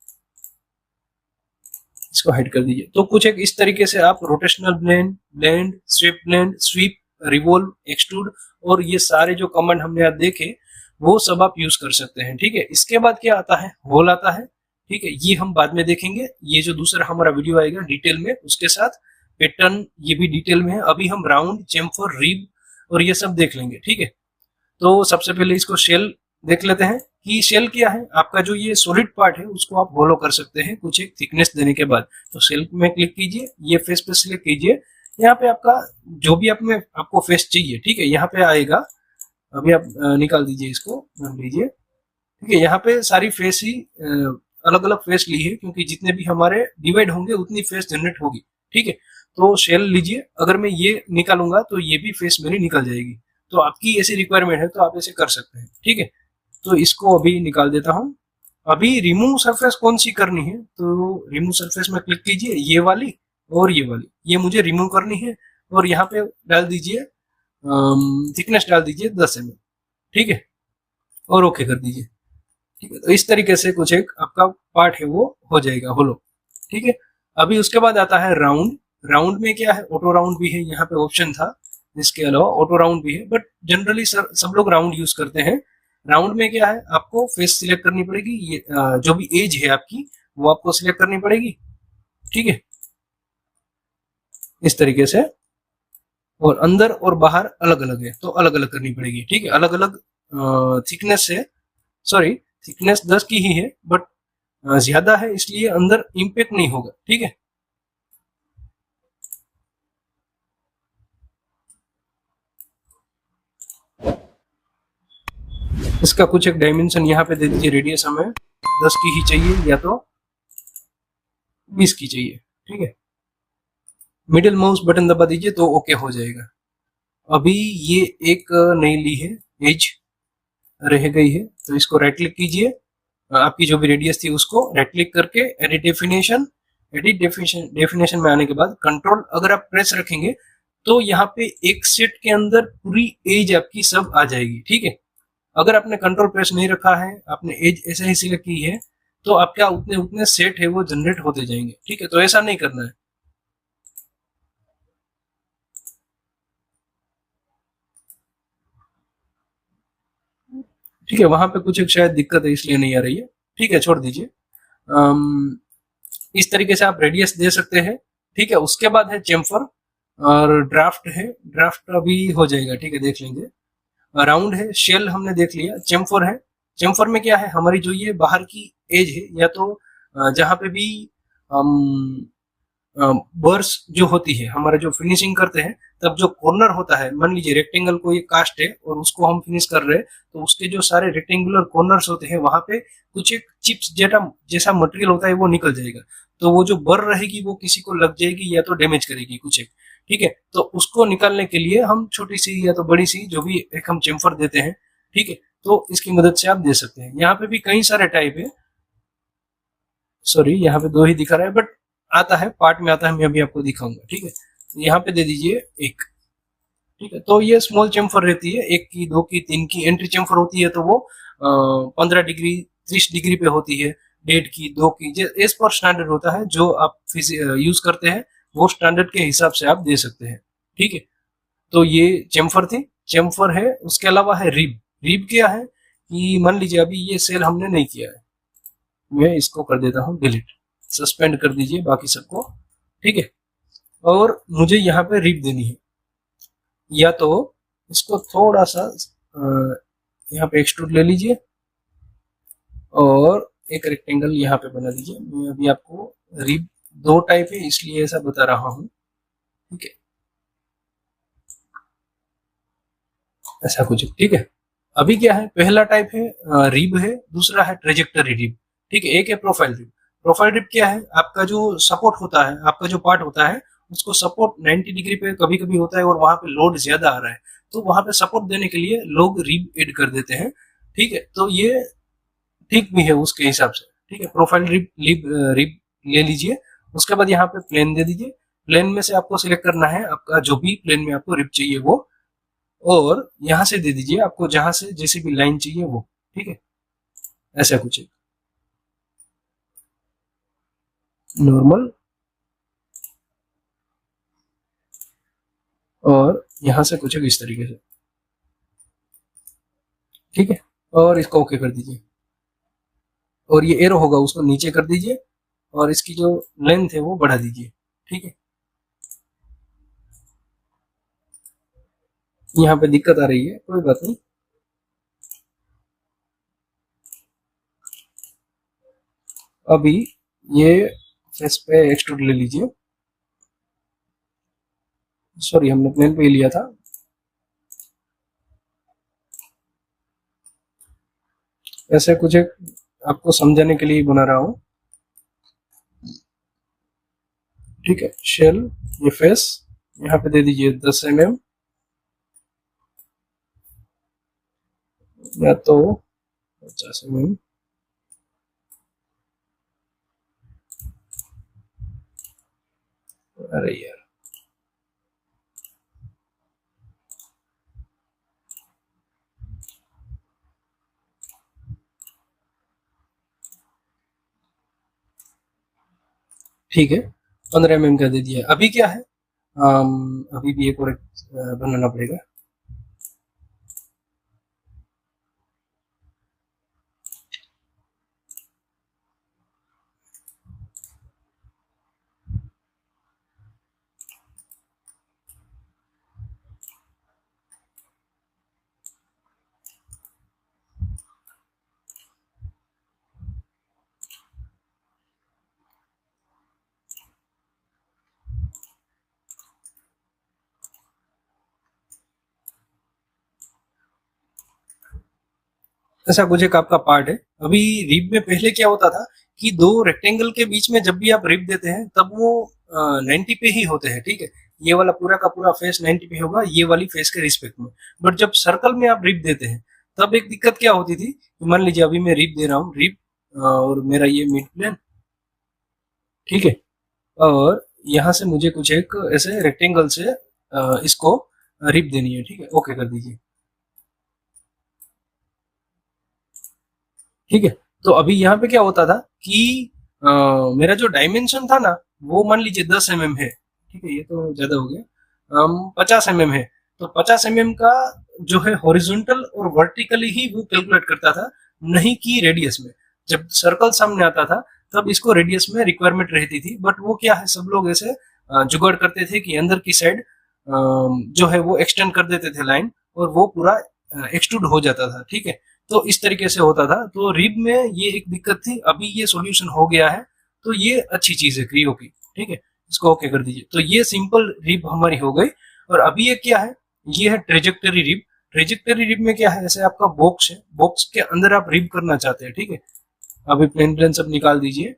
इसको हाइड कर दीजिए। तो कुछ एक इस तरीके से आप rotational blend, sweep, revolve, extrude और ये सारे जो कमांड हमने आज देखे वो सब आप यूज कर सकते हैं, ठीक है। इसके बाद क्या आता है, होल आता है, ठीक है। ये हम बाद में देखेंगे, ये जो दूसरा हमारा वीडियो आएगा डिटेल में, उसके साथ पैटर्न ये भी डिटेल में है। अभी हम राउंड, चेम्फर, रिब और ये सब देख लेंगे, ठीक है। तो सबसे पहले इसको शेल देख लेते हैं कि शेल क्या है। आपका जो ये सॉलिड पार्ट है उसको आप होलो कर सकते हैं कुछ एक थिकनेस देने के बाद। तो शेल में क्लिक कीजिए, ये फेस पे सिलेक्ट कीजिए, यहाँ पे आपका जो भी आपको फेस चाहिए, ठीक है, यहाँ पे आएगा। अभी आप निकाल दीजिए इसको, लीजिए, ठीक है। यहाँ पे सारी फेस ही अलग अलग फेस ली है, क्योंकि जितने भी हमारे डिवाइड होंगे उतनी फेस जनरेट होगी, ठीक है। तो शेल लीजिए, अगर मैं ये निकालूंगा तो ये भी फेस मेरी निकल जाएगी। तो आपकी ऐसी रिक्वायरमेंट है तो आप ऐसे कर सकते हैं, ठीक है। तो इसको अभी निकाल देता हूं। अभी रिमूव सरफेस कौन सी करनी है, तो रिमूव सरफेस में क्लिक कीजिए, ये वाली और ये वाली, ये मुझे रिमूव करनी है। और यहाँ पे डाल दीजिए थिकनेस, डाल दीजिए 10 mm, ठीक है, और ओके कर दीजिए, ठीक है। तो इस तरीके से कुछ एक आपका पार्ट है वो हो जाएगा होलो, ठीक है। अभी उसके बाद आता है राउंड। राउंड में क्या है, ऑटो राउंड भी है, यहाँ पे ऑप्शन था, इसके अलावा ऑटो राउंड भी है, बट जनरली सब लोग राउंड यूज करते हैं। राउंड में क्या है, आपको फेस सिलेक्ट करनी पड़ेगी, ये जो भी एज है आपकी वो आपको सिलेक्ट करनी पड़ेगी, ठीक है, इस तरीके से। और अंदर और बाहर अलग अलग है तो अलग अलग करनी पड़ेगी, ठीक है। अलग अलग थिकनेस है, सॉरी थिकनेस 10 की ही है, बट ज्यादा है इसलिए अंदर इम्पैक्ट नहीं होगा, ठीक है। इसका कुछ एक डायमेंशन यहाँ पे दे दीजिए, रेडियस हमें 10 की ही चाहिए या तो 20 की चाहिए, ठीक है। मिडिल माउस बटन दबा दीजिए तो ओके हो जाएगा। अभी ये एक नई ली है, एज रह गई है, तो इसको राइट क्लिक कीजिए, आपकी जो भी रेडियस थी उसको राइट क्लिक करके एडिट डेफिनेशन में आने के बाद कंट्रोल अगर आप प्रेस रखेंगे तो यहाँ पे एक सेट के अंदर पूरी एज आपकी सब आ जाएगी, ठीक है। अगर आपने कंट्रोल प्रेस नहीं रखा है, आपने एज ऐसे ही सिलेक्ट की है, तो आपका उतने उतने सेट है वो जनरेट होते जाएंगे, ठीक है। तो ऐसा नहीं करना है, ठीक है। वहां पे कुछ एक शायद दिक्कत है इसलिए नहीं आ रही है, ठीक है, छोड़ दीजिए। इस तरीके से आप रेडियस दे सकते हैं, ठीक है। उसके बाद है चेम्फर और ड्राफ्ट है, ड्राफ्ट अभी हो जाएगा, ठीक है, देख लेंगे। राउंड है, शेल हमने देख लिया, चेम्फर है। चेम्फर में क्या है, हमारी जो ये बाहर की एज है, या तो जहां पे भी हम बर्स जो होती है, हमारा जो फिनिशिंग करते हैं तब जो कॉर्नर होता है, मान लीजिए रेक्टेंगल को ये कास्ट है और उसको हम फिनिश कर रहे हैं, तो उसके जो सारे रेक्टेंगुलर कॉर्नर्स होते हैं वहां पे कुछ एक चिप्स जैसा मटेरियल होता है वो निकल जाएगा। तो वो जो बर रहेगी वो किसी को लग जाएगी या तो डैमेज करेगी कुछ एक, ठीक है। तो उसको निकालने के लिए हम छोटी सी या तो बड़ी सी जो भी एक हम चेम्फर देते हैं, ठीक है। तो इसकी मदद से आप दे सकते हैं। यहाँ पे भी कई सारे टाइप है, सॉरी यहाँ पे 2 ही दिखा रहा है, बट आता है पार्ट में आता है, मैं अभी आपको दिखाऊंगा, ठीक है। यहाँ पे दे दीजिए 1, ठीक है। तो ये स्मॉल चेम्फर रहती है, 1 की, 2 की, 3 की। एंट्री चेम्फर होती है तो वो 15 डिग्री 30 डिग्री पे होती है, 1.5 की, 2 की, एज पर स्टैंडर्ड होता है जो आप यूज करते हैं वो स्टैंडर्ड के हिसाब से आप दे सकते हैं, ठीक है। तो ये चेम्फर थी, चेम्फर है। उसके अलावा है रिब। रिब क्या है कि मान लीजिए अभी ये सेल हमने नहीं किया है, मैं इसको कर देता हूँ डिलीट, सस्पेंड कर दीजिए बाकी सबको, ठीक है। और मुझे यहाँ पे रिब देनी है, या तो इसको थोड़ा सा यहाँ पे एक्सट्रूड ले लीजिए और एक रेक्टेंगल यहाँ पे बना दीजिए। मैं अभी आपको रिब 2 टाइप है इसलिए ऐसा बता रहा हूँ, ठीक है, ऐसा कुछ, ठीक है। अभी क्या है, पहला टाइप है रिब है, दूसरा है ट्रेजेक्टरी रिब, ठीक है। एक है प्रोफाइल रिब। प्रोफाइल रिब क्या है, आपका जो सपोर्ट होता है, आपका जो पार्ट होता है उसको सपोर्ट 90 डिग्री पे कभी कभी होता है और वहां पे लोड ज्यादा आ रहा है, तो वहां पे सपोर्ट देने के लिए लोग रिब ऐड कर देते हैं, ठीक है। तो ये ठीक भी है उसके हिसाब से, ठीक है। प्रोफाइल रिप रिप रिप ले लीजिए, उसके बाद यहाँ पे प्लेन दे दीजिए। प्लेन में से आपको सिलेक्ट करना है आपका जो भी प्लेन में आपको रिप चाहिए वो, और यहाँ से दे दीजिए आपको जहां से जैसी भी लाइन चाहिए वो, ठीक है। ऐसा कुछ नॉर्मल, और यहाँ से कुछ इस तरीके से, ठीक है। और इसको ओके कर दीजिए, और ये एरो होगा उसको नीचे कर दीजिए, और इसकी जो लेंथ है वो बढ़ा दीजिए, ठीक है। यहाँ पे दिक्कत आ रही है, कोई बात नहीं। अभी ये फेस पे एक्सट्रूड ले लीजिए, सॉरी हमने प्लेन पे ही लिया था। ऐसे कुछ एक आपको समझाने के लिए बना रहा हूँ, ठीक है। शेल, ये फेस यहाँ पे दे दीजिए 10 mm या तो 50 mm। अरे यार, ठीक है 15 mm का दे दिया। अभी क्या है, अभी भी एक और बनाना पड़ेगा। ऐसा कुछ एक आपका पार्ट है। अभी रिब में पहले क्या होता था कि दो रेक्टेंगल के बीच में जब भी आप रिब देते हैं तब वो 90 पे ही होते हैं, ठीक है। ये वाला पूरा का पूरा फेस 90 पे होगा ये वाली फेस के रिस्पेक्ट में। बट जब सर्कल में आप रिब देते हैं तब एक दिक्कत क्या होती थी, मान लीजिए अभी मैं रिब दे रहा हूँ, रिब और मेरा ये मिड प्लेन, ठीक है। और यहाँ से मुझे कुछ एक ऐसे रेक्टेंगल से इसको रिब देनी है, ठीक है। ओके कर दीजिए, ठीक है। तो अभी यहाँ पे क्या होता था कि अ, मेरा जो डायमेंशन था ना वो मान लीजिए 10 mm है, ठीक है। ये तो ज्यादा हो गया, 50 mm है। तो 50 mm का जो है हॉरिजॉन्टल और वर्टिकली ही वो कैलकुलेट करता था, नहीं कि रेडियस में। जब सर्कल सामने आता था तब इसको रेडियस में रिक्वायरमेंट रहती थी, बट वो क्या है सब लोग ऐसे जुगाड़ करते थे कि अंदर की साइड जो है वो एक्सटेंड कर देते थे लाइन, और वो पूरा एक्सट्रूड हो जाता था, ठीक है। तो इस तरीके से होता था। तो रिब में ये एक दिक्कत थी, अभी ये सॉल्यूशन हो गया है। तो ये अच्छी चीज है क्रियो की, ठीक है। इसको ओके कर दीजिए। तो ये सिंपल रिब हमारी हो गई। और अभी ये क्या है, ये है ट्रेजेक्टरी रिब। ट्रेजेक्टरी रिब में क्या है, जैसे आपका बॉक्स है, बॉक्स के अंदर आप रिब करना चाहते हैं, ठीक है। अभी प्लेन प्लेन सब निकाल दीजिए,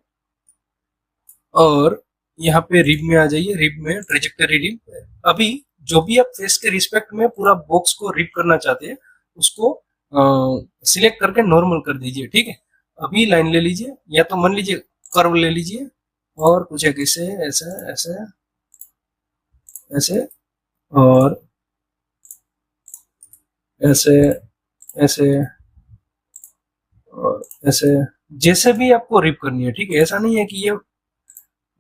और यहाँ पे रिब में आ जाइए, रिब में ट्रेजेक्टरी रिब। अभी जो भी आप फेस के रिस्पेक्ट में पूरा बॉक्स को रिब करना चाहते हैं उसको सिलेक्ट करके नॉर्मल कर दीजिए, ठीक है। अभी लाइन ले लीजिए, या तो मान लीजिए कर्व ले लीजिए, और कुछ एक ऐसे ऐसे ऐसे ऐसे, और ऐसे ऐसे, और ऐसे, जैसे भी आपको रिप करनी है, ठीक है। ऐसा नहीं है कि ये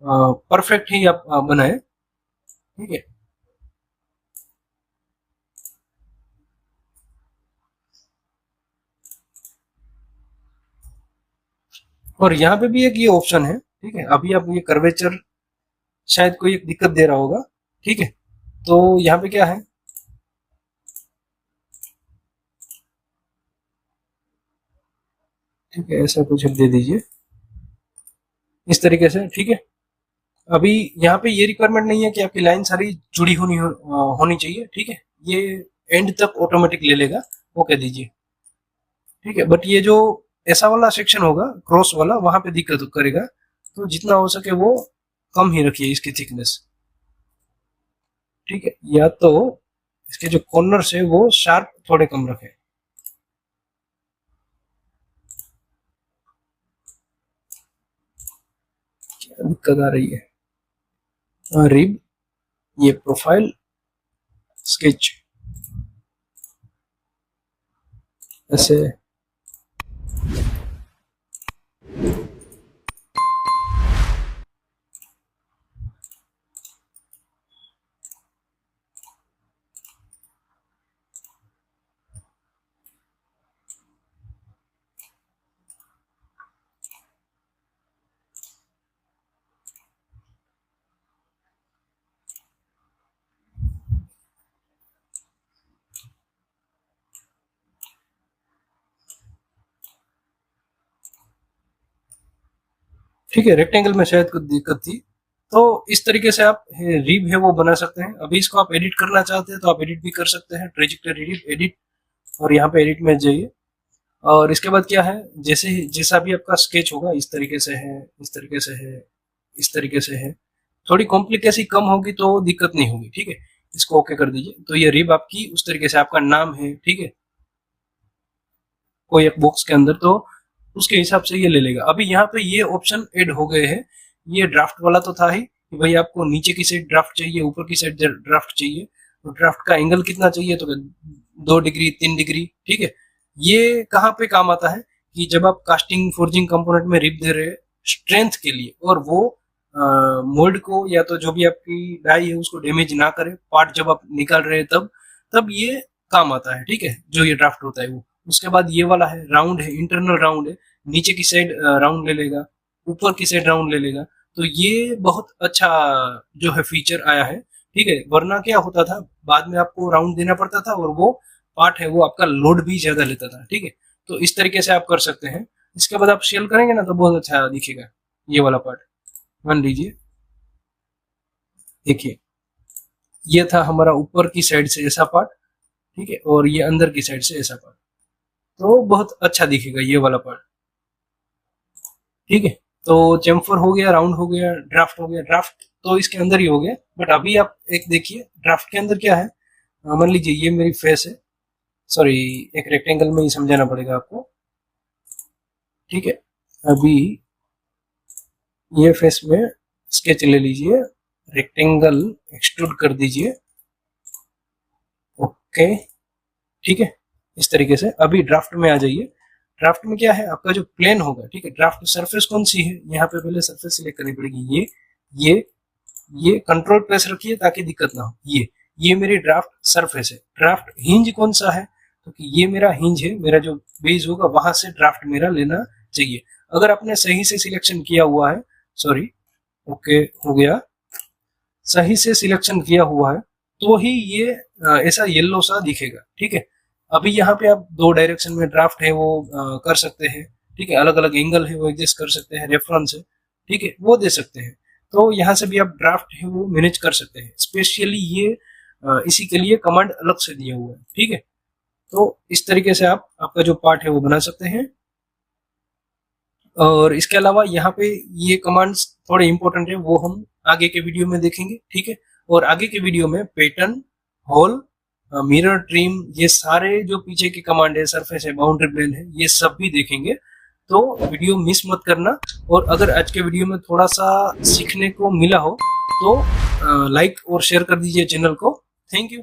परफेक्ट ही आप बनाए, ठीक है। और यहाँ पे भी एक ये ऑप्शन है, ठीक है। अभी आप ये कर्वेचर शायद कोई एक दिक्कत दे रहा होगा, ठीक है। तो यहाँ पे क्या है, ठीक है, ऐसा कुछ दे दीजिए इस तरीके से, ठीक है। अभी यहाँ पे ये रिक्वायरमेंट नहीं है कि आपकी लाइन सारी जुड़ी होनी चाहिए, ठीक है। ये एंड तक ऑटोमेटिक ले लेगा, वो कह दीजिए, ठीक है। बट ये जो ऐसा वाला सेक्शन होगा क्रॉस वाला, वहां पे दिक्कत करेगा। तो जितना हो सके वो कम ही रखिए इसकी थिकनेस, ठीक है। या तो इसके जो कॉर्नर है वो शार्प थोड़े कम रखें। दिक्कत आ रही है। रिब, ये प्रोफाइल स्केच ऐसे ठीक है। रेक्टेंगल में शायद कुछ दिक्कत थी, तो इस तरीके से आप रिब है वो बना सकते हैं। अभी इसको आप एडिट करना चाहते हैं तो आप एडिट भी कर सकते हैं, ट्रेजेक्टरी रिब एडिट, और यहाँ पे एडिट में जाइए। और इसके बाद क्या है, जैसे जैसा भी आपका स्केच होगा इस तरीके से है, इस तरीके से है, इस तरीके से है। थोड़ी कॉम्प्लिकेसी कम होगी तो दिक्कत नहीं होगी, ठीक है। इसको ओके कर दीजिए। तो ये रिब आपकी उस तरीके से आपका नाम है, ठीक है, कोई एक बॉक्स के अंदर, तो उसके हिसाब से ये ले लेगा। अभी यहाँ पे ये ऑप्शन ऐड हो गए हैं। ये ड्राफ्ट वाला तो था ही कि भाई आपको नीचे की साइड ड्राफ्ट चाहिए, ऊपर की साइड ड्राफ्ट चाहिए, तो ड्राफ्ट का एंगल कितना चाहिए, तो 2 डिग्री 3 डिग्री, ठीक है। ये कहाँ पे काम आता है कि जब आप कास्टिंग फोर्जिंग कंपोनेंट में रिप दे रहे हैं स्ट्रेंथ के लिए, और वो मोल्ड को या तो जो भी आपकी डाई है उसको डैमेज ना करे, पार्ट जब आप निकाल रहे हैं तब ये काम आता है, ठीक है, जो ये ड्राफ्ट होता है वो। उसके बाद ये वाला है राउंड है, इंटरनल राउंड है, नीचे की साइड राउंड ले लेगा, ऊपर की साइड राउंड ले लेगा। तो ये बहुत अच्छा जो है फीचर आया है, ठीक है। वरना क्या होता था, बाद में आपको राउंड देना पड़ता था और वो पार्ट है वो आपका लोड भी ज्यादा लेता था, ठीक है। तो इस तरीके से आप कर सकते हैं। इसके बाद आप शेल करेंगे ना तो बहुत अच्छा दिखेगा ये वाला पार्ट। मान लीजिए, देखिए ये था हमारा ऊपर की साइड से ऐसा पार्ट, ठीक है, और ये अंदर की साइड से ऐसा पार्ट, तो बहुत अच्छा दिखेगा ये वाला पार्ट, ठीक है। तो चेम्फर हो गया, राउंड हो गया, ड्राफ्ट हो गया। ड्राफ्ट तो इसके अंदर ही हो गया, बट अभी आप एक देखिए ड्राफ्ट के अंदर क्या है। मान लीजिए ये मेरी फेस है, सॉरी एक रेक्टेंगल में ही समझाना पड़ेगा आपको, ठीक है। अभी ये फेस में स्केच ले लीजिए, रेक्टेंगल एक्सट्रूड कर दीजिए, ओके, ठीक है। इस तरीके से अभी ड्राफ्ट में आ जाइए। ड्राफ्ट में क्या है, आपका जो प्लेन होगा, ठीक है, ड्राफ्ट सरफेस कौन सी है, यहाँ पे पहले सरफेस सिलेक्ट करनी पड़ेगी। ये ये कंट्रोल प्रेस रखिए ताकि दिक्कत ना हो। ये मेरी ड्राफ्ट सरफेस है। ड्राफ्ट हिंज कौन सा है, तो ये मेरा हिंज है, मेरा जो बेस होगा वहां से ड्राफ्ट मेरा लेना चाहिए। अगर आपने सही से सिलेक्शन किया हुआ है, सॉरी ओके हो गया, सही से सिलेक्शन किया हुआ है तो ही ये ऐसा येलो सा दिखेगा, ठीक है। अभी यहाँ पे आप 2 डायरेक्शन में ड्राफ्ट है वो कर सकते हैं, ठीक है, अलग अलग एंगल है वो एडजस्ट कर सकते हैं, रेफरेंस है, ठीक है, वो दे सकते हैं। तो यहाँ से भी आप ड्राफ्ट है वो मैनेज कर सकते हैं। स्पेशली ये इसी के लिए कमांड अलग से दिया हुआ है, ठीक है। तो इस तरीके से आप आपका जो पार्ट है वो बना सकते हैं। और इसके अलावा यहाँ पे ये कमांड्स थोड़े इंपॉर्टेंट है, वो हम आगे के वीडियो में देखेंगे, ठीक है। और आगे के वीडियो में पैटर्न, होल, मिरर ट्रिम, ये सारे जो पीछे के कमांड है, सरफेस है, बाउंड्री प्लेन है, ये सब भी देखेंगे। तो वीडियो मिस मत करना। और अगर आज के वीडियो में थोड़ा सा सीखने को मिला हो तो लाइक और शेयर कर दीजिए चैनल को। Thank you.